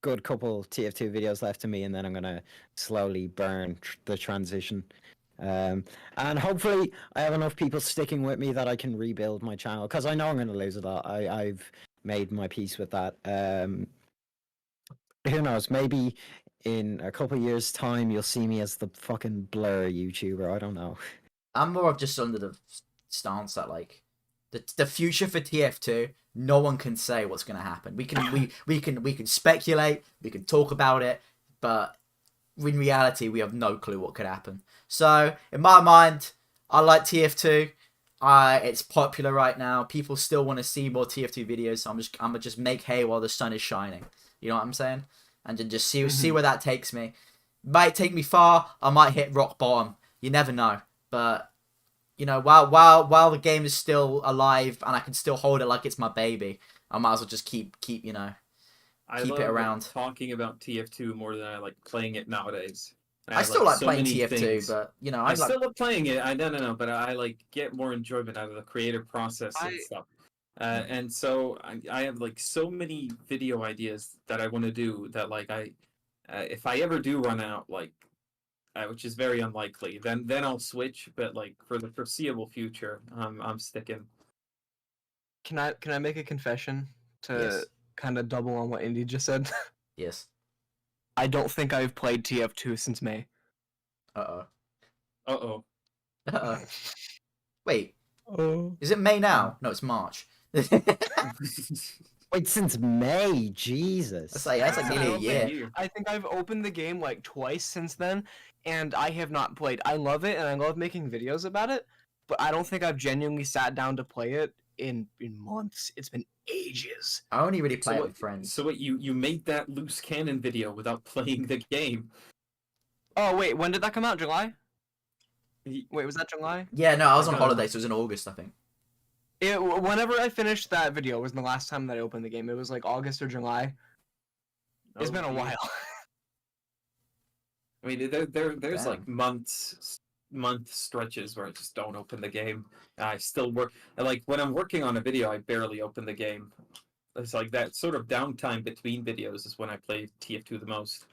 good couple TF2 videos left to me, and then I'm gonna slowly burn the transition. And hopefully I have enough people sticking with me that I can rebuild my channel, because I know I'm gonna lose it all. I've made my peace with that. Who knows? Maybe in a couple of years' time, you'll see me as the fucking blur YouTuber. I don't know. I'm more of just under the stance that like the future for TF2, no one can say what's gonna happen. We can speculate, we can talk about it, but in reality, we have no clue what could happen. So in my mind, I like TF2. It's popular right now. People still want to see more TF2 videos, so I'm gonna just make hay while the sun is shining. You know what I'm saying? And then just see where that takes me. Might take me far. I might hit rock bottom. You never know. But you know, while the game is still alive and I can still hold it like it's my baby, I might as well just keep keep it around. Talking about TF2 more than I like playing it nowadays. I still like so playing many TF2, things. but you know, I I like. still love playing it. I no, but I like get more enjoyment out of the creative process and stuff. And so I have like so many video ideas that I want to do that like if I ever do run out, like which is very unlikely, then I'll switch. But like for the foreseeable future, I'm sticking. Can I make a confession to Yes. kind of double on what Indy just said? Yes. I don't think I've played TF2 since May. Uh Uh-oh. oh. Wait, Oh. is it May now? No, it's March. Wait, since May, Jesus. That's like nearly a year. I think I've opened the game like twice since then, and I have not played. I love it, and I love making videos about it, but I don't think I've genuinely sat down to play it in months. It's been ages. I only really play it what- with friends. So what you made that loose cannon video without playing the game? Oh wait, when did that come out? July? Ye- Wait, was that July? Yeah, no, I was on I don't know. holiday, so it was in August, I think. Whenever I finished that video was the last time that I opened the game. It was like August or July. It's been a geez. while. I mean, there's Damn. like month stretches where I just don't open the game. I still work. Like when I'm working on a video, I barely open the game. It's like that sort of downtime between videos is when I play TF2 the most.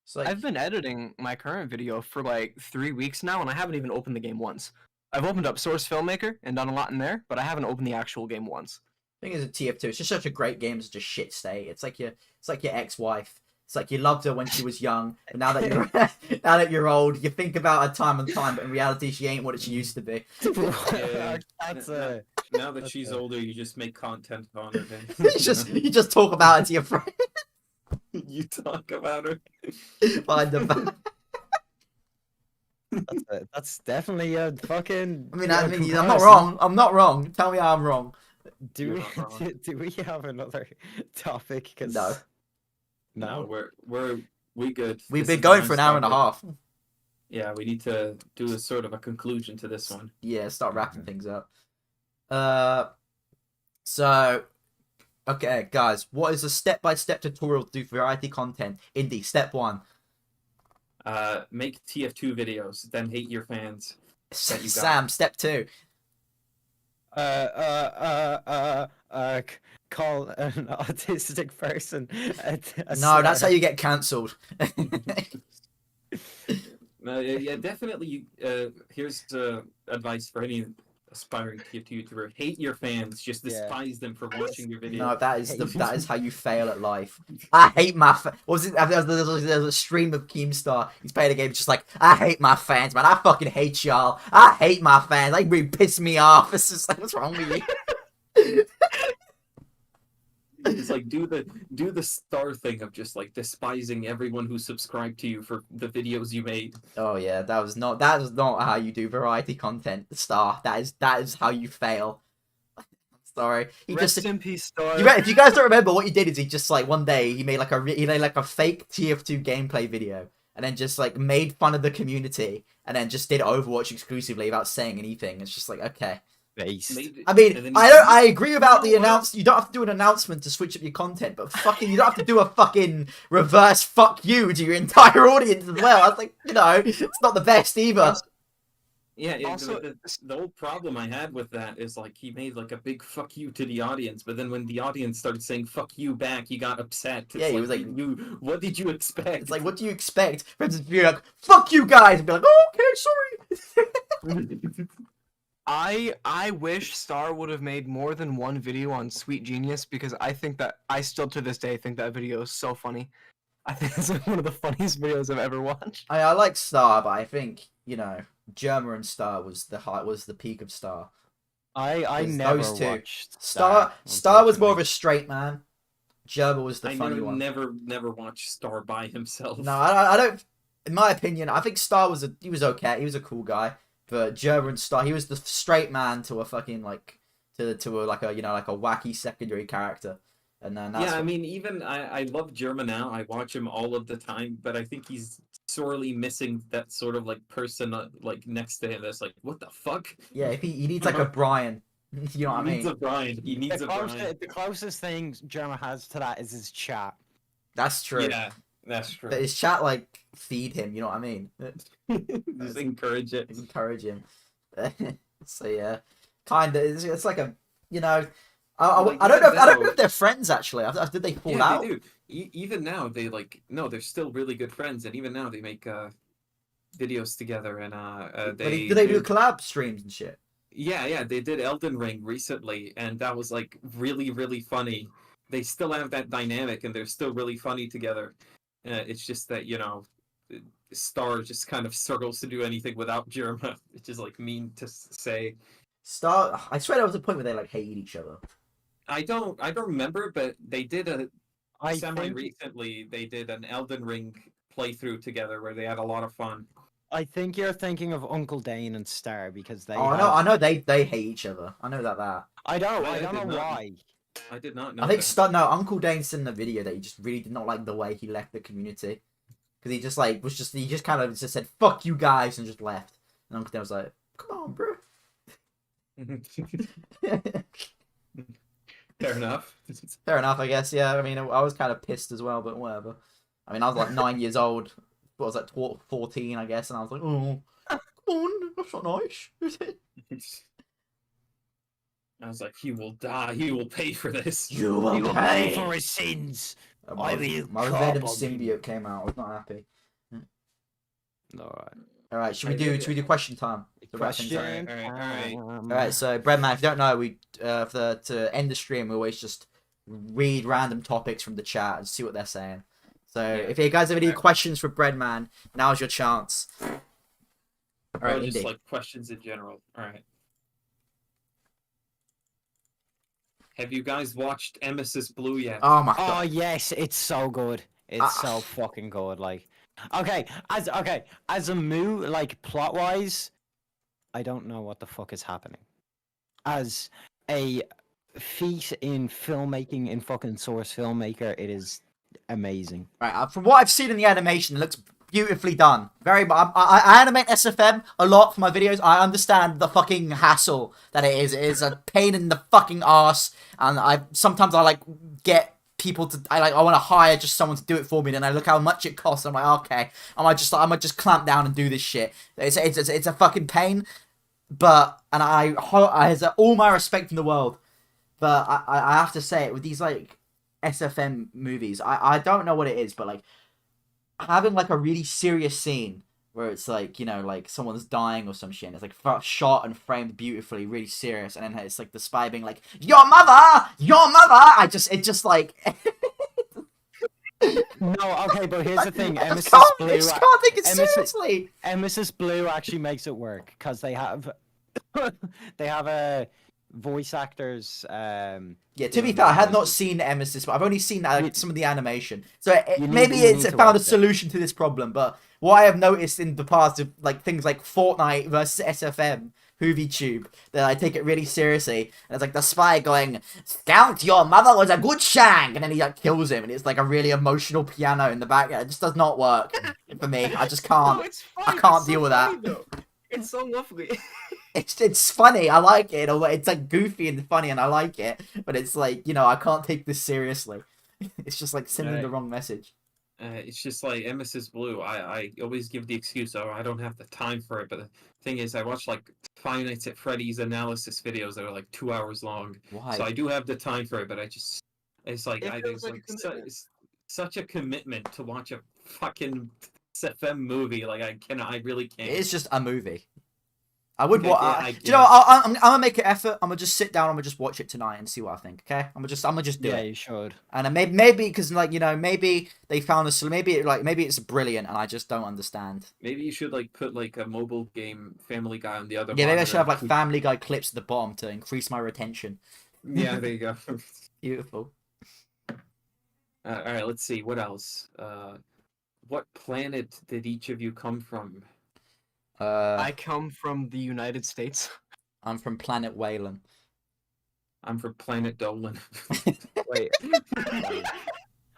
It's like, I've been editing my current video for like 3 weeks now, and I haven't even opened the game once. I've opened up Source Filmmaker and done a lot in there, but I haven't opened the actual game once. thing is, a TF2, it's just such a great game. It's just shit state. It's like your ex-wife. It's like you loved her when she was young, but now that you're now that you're old, you think about her time and time, but in reality, she ain't what she used to be. Yeah. That's Now that That's she's fair. older, you just make content on her. Then. You just talk about it to your friend. You talk about her. Find the. that's definitely a fucking. I mean, comparison. I'm not wrong. I'm not wrong. Tell me how I'm wrong. Do You're we not wrong. do we have another topic? 'Cause- No. No, No. we good. We've This been is a going nice for an hour and a topic. half. Yeah, we need to do a sort of a conclusion to this one. Yeah, start wrapping things up. So, okay, guys, what is a step-by-step tutorial to do variety content? Indie, step 1. Make TF2 videos, then hate your fans. that you got. Sam, step 2. Call an autistic person. No, that's how you get cancelled. No, yeah, definitely. Here's advice for any aspiring TF2 YouTuber: hate your fans, just Yeah. despise them for watching your video. No, that is how you fail at life. I hate my what was it? There's a stream of Keemstar. He's playing a game just like, I hate my fans, man. I fucking hate y'all. I hate my fans. They really piss me off. It's just like, what's wrong with you? It's like do the star thing of just like despising everyone who subscribed to you for the videos you made. Oh yeah, that was not how you do variety content, Star. That is how you fail. Sorry. Rest in peace, Star. If you guys don't remember, what he did is he just like one day he made like a fake TF2 gameplay video and then just like made fun of the community and then just did Overwatch exclusively without saying anything. It's just like, okay. Based. I mean, I agree about the announce. You don't have to do an announcement to switch up your content, but fucking, you don't have to do a fucking reverse fuck you to your entire audience as well. I was like, it's not the best either. Yeah, Also- the whole problem I had with that is like he made like a big fuck you to the audience, but then when the audience started saying fuck you back, he got upset. It's Yeah, he was like, what did you expect? It's like, what do you expect? For instance, if you're like, fuck you guys, and be like, oh, okay, sorry. I wish Star would have made more than one video on Sweet Genius because I still to this day think that video is so funny. I think it's like one of the funniest videos I've ever watched. I like Star, but I think Germa and Star was the peak of Star. I Those never two. watched Star was more of a straight man. Germa was the I funny one. never watched Star by himself. No, I don't. In my opinion, I think Star was okay. He was a cool guy, but Germa and Star, he was the straight man to a fucking like to a like a like a wacky secondary character. And then that's I mean, even I love German now. I watch him all of the time, but I think he's sorely missing that sort of like person like next to him. That's like, what the fuck? yeah, if he needs like a Brian. You know what I He needs mean? a Brian. He needs a Brian. The closest thing Germa has to that is his chat. That's true. Yeah, that's true. But his chat like feed him. You know what I mean? Just encourage it. Encourage him. So yeah, kind of. It's like a I don't know if they're friends actually. Did they fall out? They do. Even now, they they're still really good friends, and even now they make videos together, and Do they do collab streams and shit? Yeah, they did Elden Ring recently, and that was like really, really funny. They still have that dynamic, and they're still really funny together. It's just that Star just kind of struggles to do anything without Germa, which is like mean to say. Star, I swear there was a point where they like hated each other. I don't remember, but they did think- recently. They did an Elden Ring playthrough together where they had a lot of fun. I think you're thinking of Uncle Dane and Star because they. I know they hate each other. I know that. I don't I know did not. why. I did not know. I think that. Uncle Dane said in the video that he just really did not like the way he left the community because he just kind of said fuck you guys and just left. And Uncle Dane was like, come on, bro. Fair enough. Fair enough, I guess. Yeah, I mean, I was kind of pissed as well, but whatever. I mean, I was like 9 years old. What was that? 14, I guess, and I was like, oh, come on, that's not nice. I was like, he will die. He will pay for this. You will pay for his sins. My Venom symbiote came out. I was not happy. All right, should we do question time? The wrestling time. All right. All right, so Breadman, if you don't know, we to end the stream, we always just read random topics from the chat and see what they're saying. So if you guys have any questions for Breadman, now's your chance. All right, Or just Indy. like questions in general. All right. Have you guys watched Emesis Blue yet? Oh my Oh god. yes, it's so good. It's so fucking good. Like, as a move, like plot wise, I don't know what the fuck is happening. As a feat in filmmaking, in fucking source filmmaker, it is amazing. Right, from what I've seen in the animation, it looks beautifully done. I animate SFM a lot for my videos. I understand the fucking hassle that it is. It is a pain in the fucking ass, and sometimes I like get people to I want to hire just someone to do it for me. Then I look how much it costs. I'm like, okay, I might just clamp down and do this shit. It's a fucking pain. and I has all my respect in the world, but I have to say it with these like SFM movies. I don't know what it is, but like having like a really serious scene where it's like, you know, like someone's dying or some shit, and it's like shot and framed beautifully, really serious, and then it's like the spy being like, your mother, your mother. It just like. No, okay, but here's the thing. I Emesis just can't take it Emesis- seriously. Emesis Blue actually makes it work because they have they have a voice actors. Yeah, to doing be fair, I had not voices. seen Emesis, but I've only seen some of the animation. So You need- maybe you it's need to found a watch it. solution to this problem. But what I have noticed in the past of like things like Fortnite versus SFM, HoovyTube, that I take it really seriously. And it's like the spy going, "Scout, your mother was a good shag," and then he like kills him, and it's like a really emotional piano in the background. It just does not work for me. I just can't. No, it's I fine. can't it's so deal with funny, that. though. It's so lovely. It's funny. I like it. It's like goofy and funny, and I like it. But it's like, you know, I can't take this seriously. It's just like sending the Right. wrong message. It's just like Emesis Blue. I always give the excuse, oh, I don't have the time for it. But the thing is, I watch like Five Nights at Freddy's analysis videos that are like 2 hours long. Why? So I do have the time for it, but it's like, It feels it's like like a commitment. it's such a commitment to watch a fucking SFM movie. Like I really can't. It's just a movie. I would Yeah, watch. yeah, Do you know? I'm gonna make an effort. I'm gonna just sit down. I'm gonna just watch it tonight and see what I think. Okay? I'm gonna just do Yeah, it. you should. And then maybe because like, you know, maybe they found a maybe it's brilliant and I just don't understand. Maybe you should like put like a mobile game Family Guy on the other. Yeah, maybe I should have like monitor. Family Guy clips at the bottom to increase my retention. Yeah, there you go. Beautiful. All right, let's see what else. What planet did each of you come from? I come from the United States. I'm from Planet Whalen. I'm from Planet Dolan. Wait.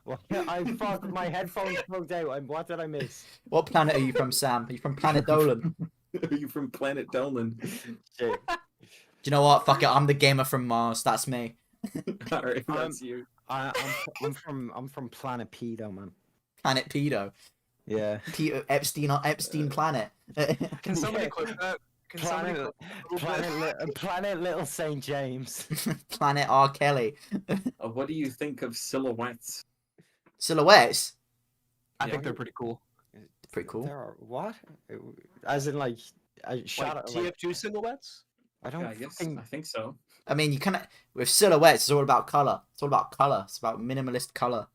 Well, my headphones plugged out. What did I miss? What planet are you from, Sam? Are you from Planet Dolan? Are you from Planet Dolan? Shit. Do you know what? Fuck it. I'm the gamer from Mars. That's me. All right, that's you. I'm from Planet Pedo, man. Planet Pedo. Yeah. Peter Epstein planet. Can somebody Yeah. clip that? Can somebody Planet, clip that a little bit? Planet Little St. James. Planet R. Kelly. What do you think of silhouettes? Silhouettes. I Yeah. think they're pretty cool. Pretty cool. There are what? As in like I shot Like it. Like, TF2 silhouettes? I don't Yeah, I guess I think so. I mean, you kind of with silhouettes. It's all about color. It's all about color. It's about minimalist color.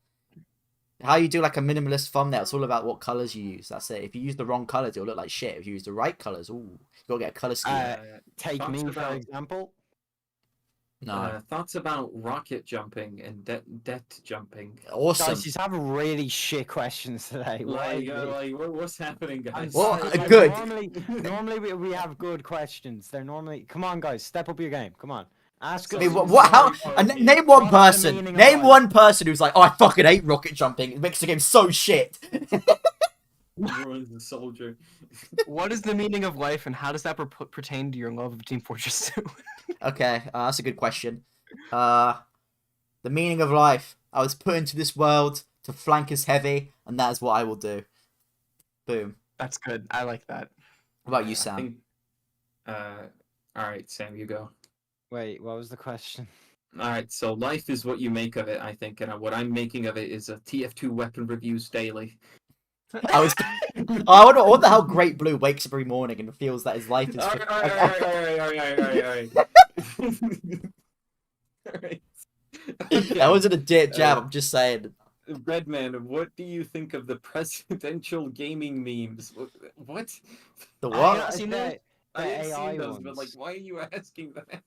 How you do like a minimalist thumbnail? It's all about what colors you use. That's it. If you use the wrong colors, it'll look like shit. If you use the right colors, ooh, you gotta get a color scheme. Take Thoughts me for about- example. No, Thoughts about rocket jumping and debt jumping? awesome. Guys, you have really shit questions today. Why? What's happening, guys? Well, Like, good. Normally we have good questions. They're normally. Come on, guys, step up your game. Come on, ask I us. mean, what? How? Name one What's the person. meaning of Name life? one person who's like, oh, I fucking hate rocket jumping. It makes the game so shit. Ruins the soldier. What is the meaning of life, and how does that pertain to your love of Team Fortress 2? Okay, that's a good question. The meaning of life. I was put into this world to flank us heavy, and that is what I will do. Boom. That's good. I like that. What about you, I Sam? think, all right, Sam, you go. Wait, what was the question? All right, so life is what you make of it, I think, and what I'm making of it is a TF2 weapon reviews daily. I was. I wonder how Great Blue wakes up every morning and feels that his life is. All right. That wasn't a dick jab. I'm just saying. Redman, what do you think of the presidential gaming memes? What? The I what? not seen that. I haven't AI seen those, but ones. like, why are you asking that?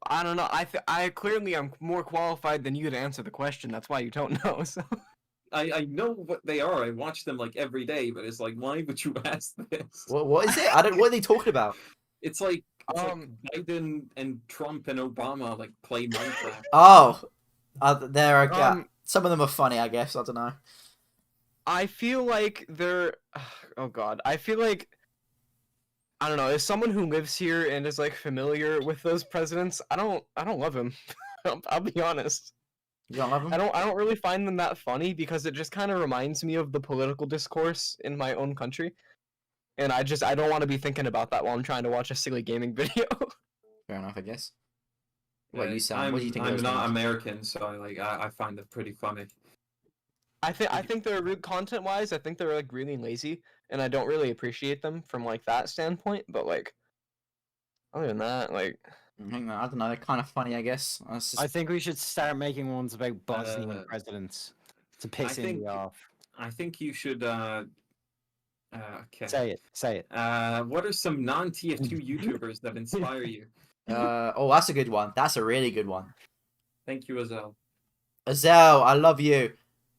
I don't know. I clearly am more qualified than you to answer the question. That's why you don't know. So I know what they are. I watch them like every day, but it's like, why would you ask this? What is it? I don't. What are they talking about? It's like Biden and Trump and Obama like play Minecraft. Oh, there are. Um, some of them are funny, I guess. I don't know. I feel like they're. Oh God. I feel like. I don't know. As someone who lives here and is like familiar with those presidents, I don't love him. I'll be honest. You don't love them? I don't really find them that funny because it just kind of reminds me of the political discourse in my own country. and I don't want to be thinking about that while I'm trying to watch a silly gaming video. Fair enough, I guess. What you Sam? I'm, What do you think of I'm those not games? American, so I find it pretty funny. I think they're rude content wise. I think they're like really lazy, and I don't really appreciate them from like that standpoint. But like, other than that, like, I don't know. They're kind of funny, I guess. It's just- I think we should start making ones about Bosnian Uh, presidents to piss think- India off. I think you should. Okay. Say it. What are some non-TF2 YouTubers that inspire you? oh, that's a good one. That's a really good one. Thank you, Azel. Azel, I love you.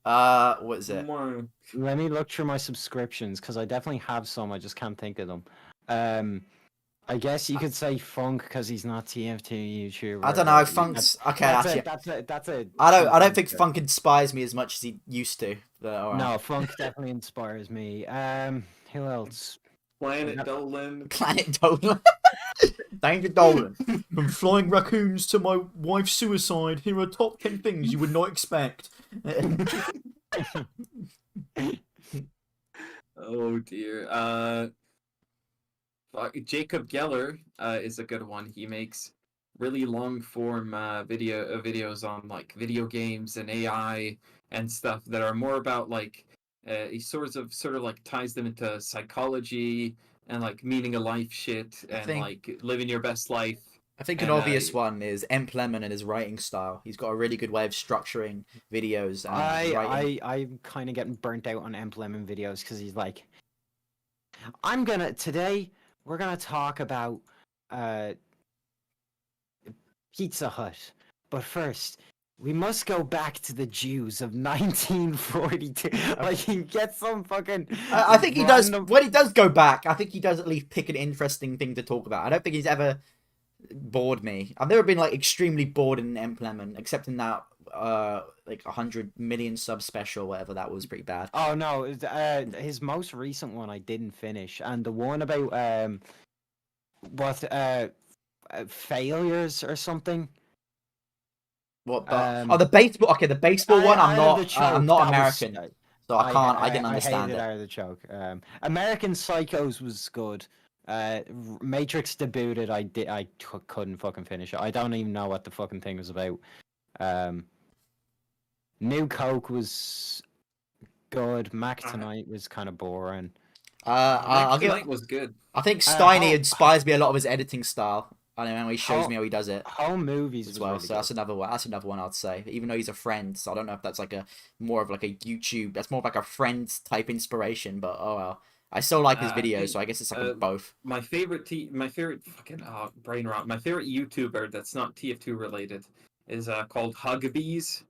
What is it? Mwah. Let me look through my subscriptions because I definitely have some. I just can't think of them. I guess you could say Funk because he's not TF2 YouTuber. I don't know. Funk's okay. That's a. I don't think Funk inspires me as much as he used to. But, alright. No, Funk definitely inspires me. Who else? Planet Dolan. Planet Dolan. Danger Dolan. From flying raccoons to my wife's suicide, here are top 10 things you would not expect. Oh dear. Jacob Geller is a good one. He makes really long form videos on like video games and AI and stuff that are more about like he sort of like ties them into psychology and like meaning of life shit and like living your best life. I think an obvious one is Lemon and his writing style. He's got a really good way of structuring videos. And writing. I'm kind of getting burnt out on Lemon videos because he's like, today we're gonna talk about Pizza Hut, but first we must go back to the Jews of 1942. Like he gets some fucking. I think he does. When he does go back, I think he does at least pick an interesting thing to talk about. I don't think he's ever bored me. I've never been like extremely bored in Lemon, except in that like 100 million sub special, whatever that was, pretty bad. Oh no, his most recent one I didn't finish, and the one about failures or something. What? The baseball. Okay, the baseball one. I'm not American, so I didn't understand it. Out of the choke. American Psychos was good. Matrix debuted. I couldn't fucking finish it. I don't even know what the fucking thing was about. New Coke was good. Mac Tonight was kind of boring. I'll give Tonight was good. I think Steiny inspires me a lot of his editing style. I don't know, he shows me how he does it. Home movies as well. Really so that's another one. That's another one I'd say. Even though he's a friend, so I don't know if that's like more of a YouTube. That's more of like a friend type inspiration. But oh well, I still like his videos, so I guess it's like both. My favorite fucking brain rot. My favorite YouTuber that's not TF2 related is called Hugbees.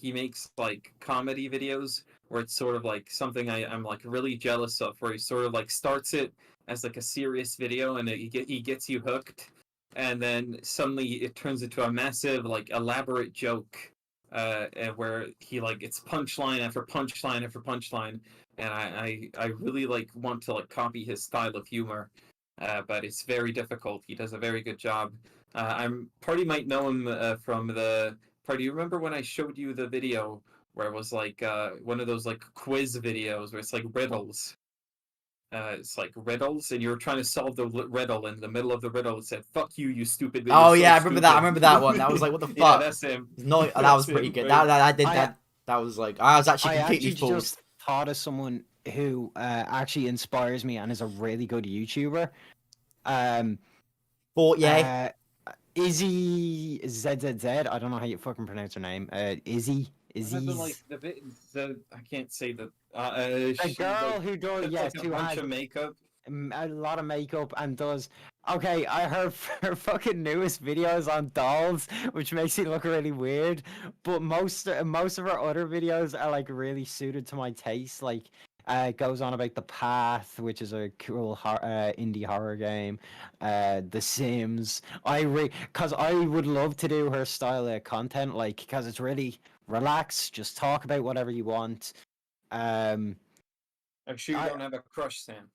He makes like comedy videos where it's sort of like something I'm like really jealous of, where he sort of like starts it as like a serious video and he gets you hooked, and then suddenly it turns into a massive like elaborate joke, and where he like it's punchline after punchline after punchline, and I really like want to like copy his style of humor, but it's very difficult. He does a very good job. Party might know him from the Party. You remember when I showed you the video where it was like one of those like quiz videos where it's like riddles. It's like riddles, and you're trying to solve the riddle, and in the middle of the riddle it said "fuck you, you stupid." Oh yeah, I remember that. I remember that one. That was like, what the fuck? Yeah, that's him. No, that was pretty good. That was like, I was actually completely fooled. I just thought of someone who actually inspires me and is a really good YouTuber. Izzy ZZZ. I don't know how you fucking pronounce her name. Izzy. Like I can't say the girl who does like a bunch of makeup, a lot of makeup, and does. Okay, I heard her fucking newest videos on dolls, which makes it look really weird. But most of her other videos are like really suited to my taste. Like, it goes on about The Path, which is a cool indie horror game. The Sims. Because I would love to do her style of content, like, because it's really relaxed. Just talk about whatever you want. I'm sure you don't have a crush, Sam.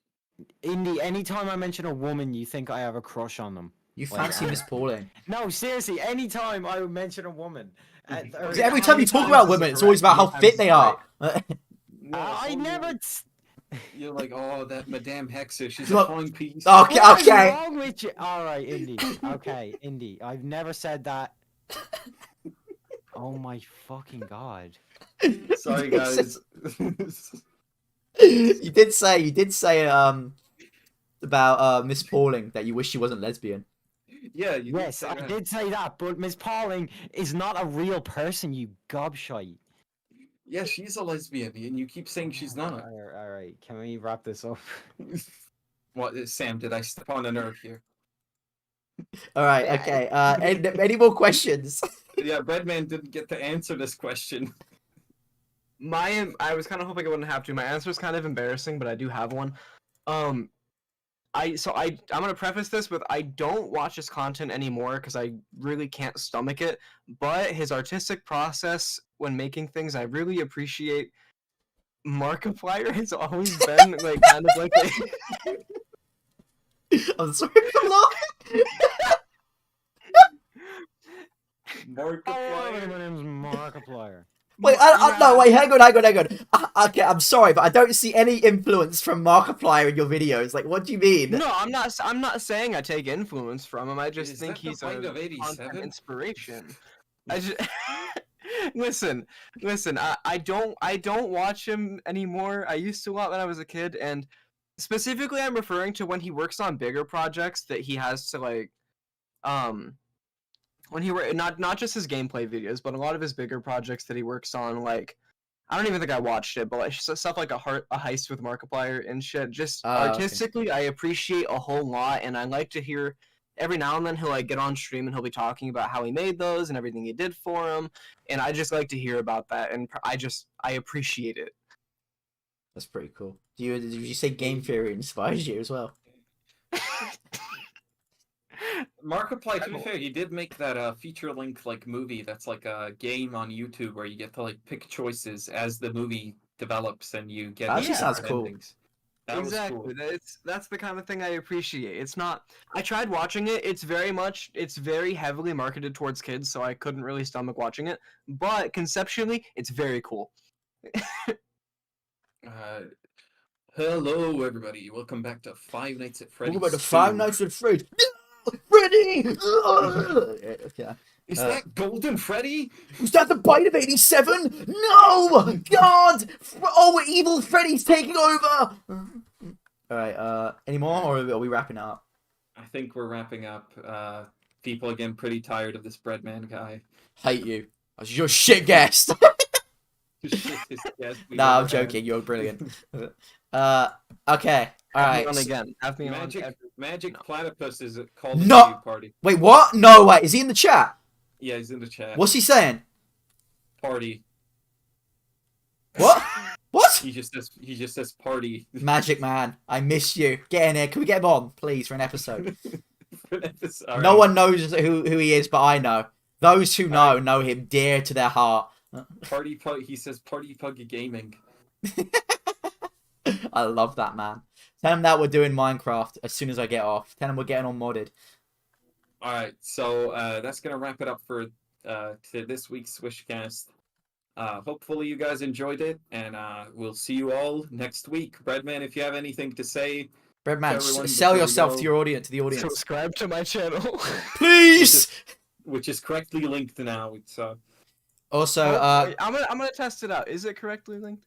Anytime I mention a woman, you think I have a crush on them. You fancy Miss Pauling? No, seriously. Anytime I mention a woman, every time you talk about women, it's always about how fit they are. I never. You're like, oh, that Madame Hexa, she's Look- a flying piece. Okay, What is okay. wrong with you? All right, Indy. Okay, Indy. I've never said that. Oh my fucking god. Sorry, guys. You did say about Miss Pauling that you wish she wasn't lesbian. Yeah, you did Yes, say I that. did say that, but Miss Pauling is not a real person, you gobshite. Yeah, she's a lesbian, and you keep saying she's not. All right. Can we wrap this up? What, Sam? Did I step on a nerve here? All right, Yeah, okay. Any more questions? Yeah, Breadman didn't get to answer this question. I was kind of hoping I wouldn't have to. My answer is kind of embarrassing, but I do have one. I'm gonna preface this with I don't watch his content anymore because I really can't stomach it. But his artistic process when making things, I really appreciate. Markiplier has always been like kind of like I'm sorry for laughing. Hello, Markiplier. my name's Markiplier. Wait, no, wait, hang on. Okay, I'm sorry, but I don't see any influence from Markiplier in your videos. Like, what do you mean? No, I'm not saying I take influence from him. I just Is think that the he's fight a of '87? content inspiration. I just listen. I don't watch him anymore. I used to a lot when I was a kid, and specifically, I'm referring to when he works on bigger projects that he has to like, when he not just his gameplay videos, but a lot of his bigger projects that he works on. Like, I don't even think I watched it, but like stuff like a heist with Markiplier and shit. Just Okay. artistically, I appreciate a whole lot, and I like to hear. Every now and then he'll like get on stream and he'll be talking about how he made those and everything he did for them, and I just like to hear about that, and I appreciate it. That's pretty cool. Did you say game theory inspires you as well? Markiplier, to be fair, he did make that feature length like movie that's like a game on YouTube where you get to like pick choices as the movie develops and you get Actually sounds different cool. endings. That was Exactly. cool. That's the kind of thing I appreciate. It's not. I tried watching it. It's very heavily marketed towards kids, so I couldn't really stomach watching it. But conceptually, it's very cool. Hello, everybody. Welcome back to Five Nights at Freddy's. What about the Five 2. Nights at Freddy's? No! Freddy! Okay. Is that Golden Freddy? Was that the bite of 87? No! God! Oh, evil Freddy's taking over! Alright, any more, or are we wrapping it up? I think we're wrapping up. People are getting pretty tired of this Breadman guy. Hate you. I was your shit guest! Yes, Nah, I'm joking, you're brilliant. Okay, alright. Have me on again. Have me Magic No. Platypus is called No! a party. Wait, what? No, wait, is he in the chat? Yeah, he's in the chat. What's he saying? Party. What? What? He just says party. Magic Man, I miss you. Get in here. Can we get him on, please, for an episode? All No right. one knows who he is, but I know. Those who know him dear to their heart. Party Pug. He says Party Pug Gaming. I love that, man. Tell him that we're doing Minecraft as soon as I get off. Tell him we're getting on modded. All right, so that's gonna wrap it up for to this week's Swishcast. Hopefully you guys enjoyed it, and we'll see you all next week. Breadman, if you have anything to say, Breadman, everyone, sell before we yourself go. to your audience, to the audience. Subscribe to my channel. Please! which is correctly linked now. It's Also, Wait, I'm gonna test it out. Is it correctly linked?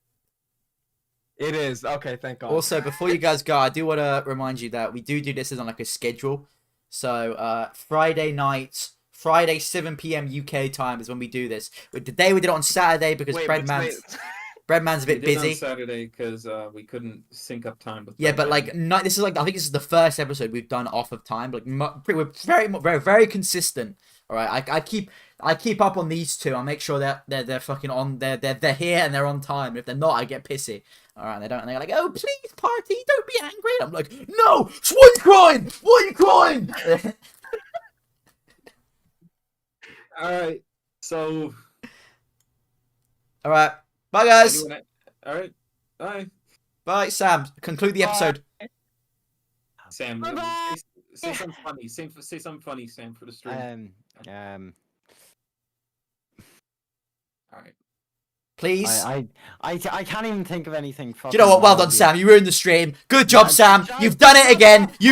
It is. Okay, thank God. Also, before you guys go, I do want to remind you that we do this as on like a schedule. So, Friday night, Friday 7 p.m. UK time is when we do this. Today we did it on Saturday because Breadman's a bit busy. on Saturday because we couldn't sync up time with. Yeah, but Breadman. like, no, this is like, I think this is the first episode we've done off of time. Like, we're very consistent. All right, I keep up on these two. I make sure that they're fucking on. They're here and they're on time. If they're not, I get pissy. All right, they're like, oh please, party, don't be angry. I'm like, no, why are you crying? Why are you crying? All right, so. All right, bye guys. All right, bye. Bye, Sam. Conclude the episode. Sam, Bye-bye. say something funny. Say something funny, Sam, for the stream. Um. All right. Please. I can't even think of anything. Do you know what? Well done, Sam. You ruined the stream. Good job, Sam. You've done it again. You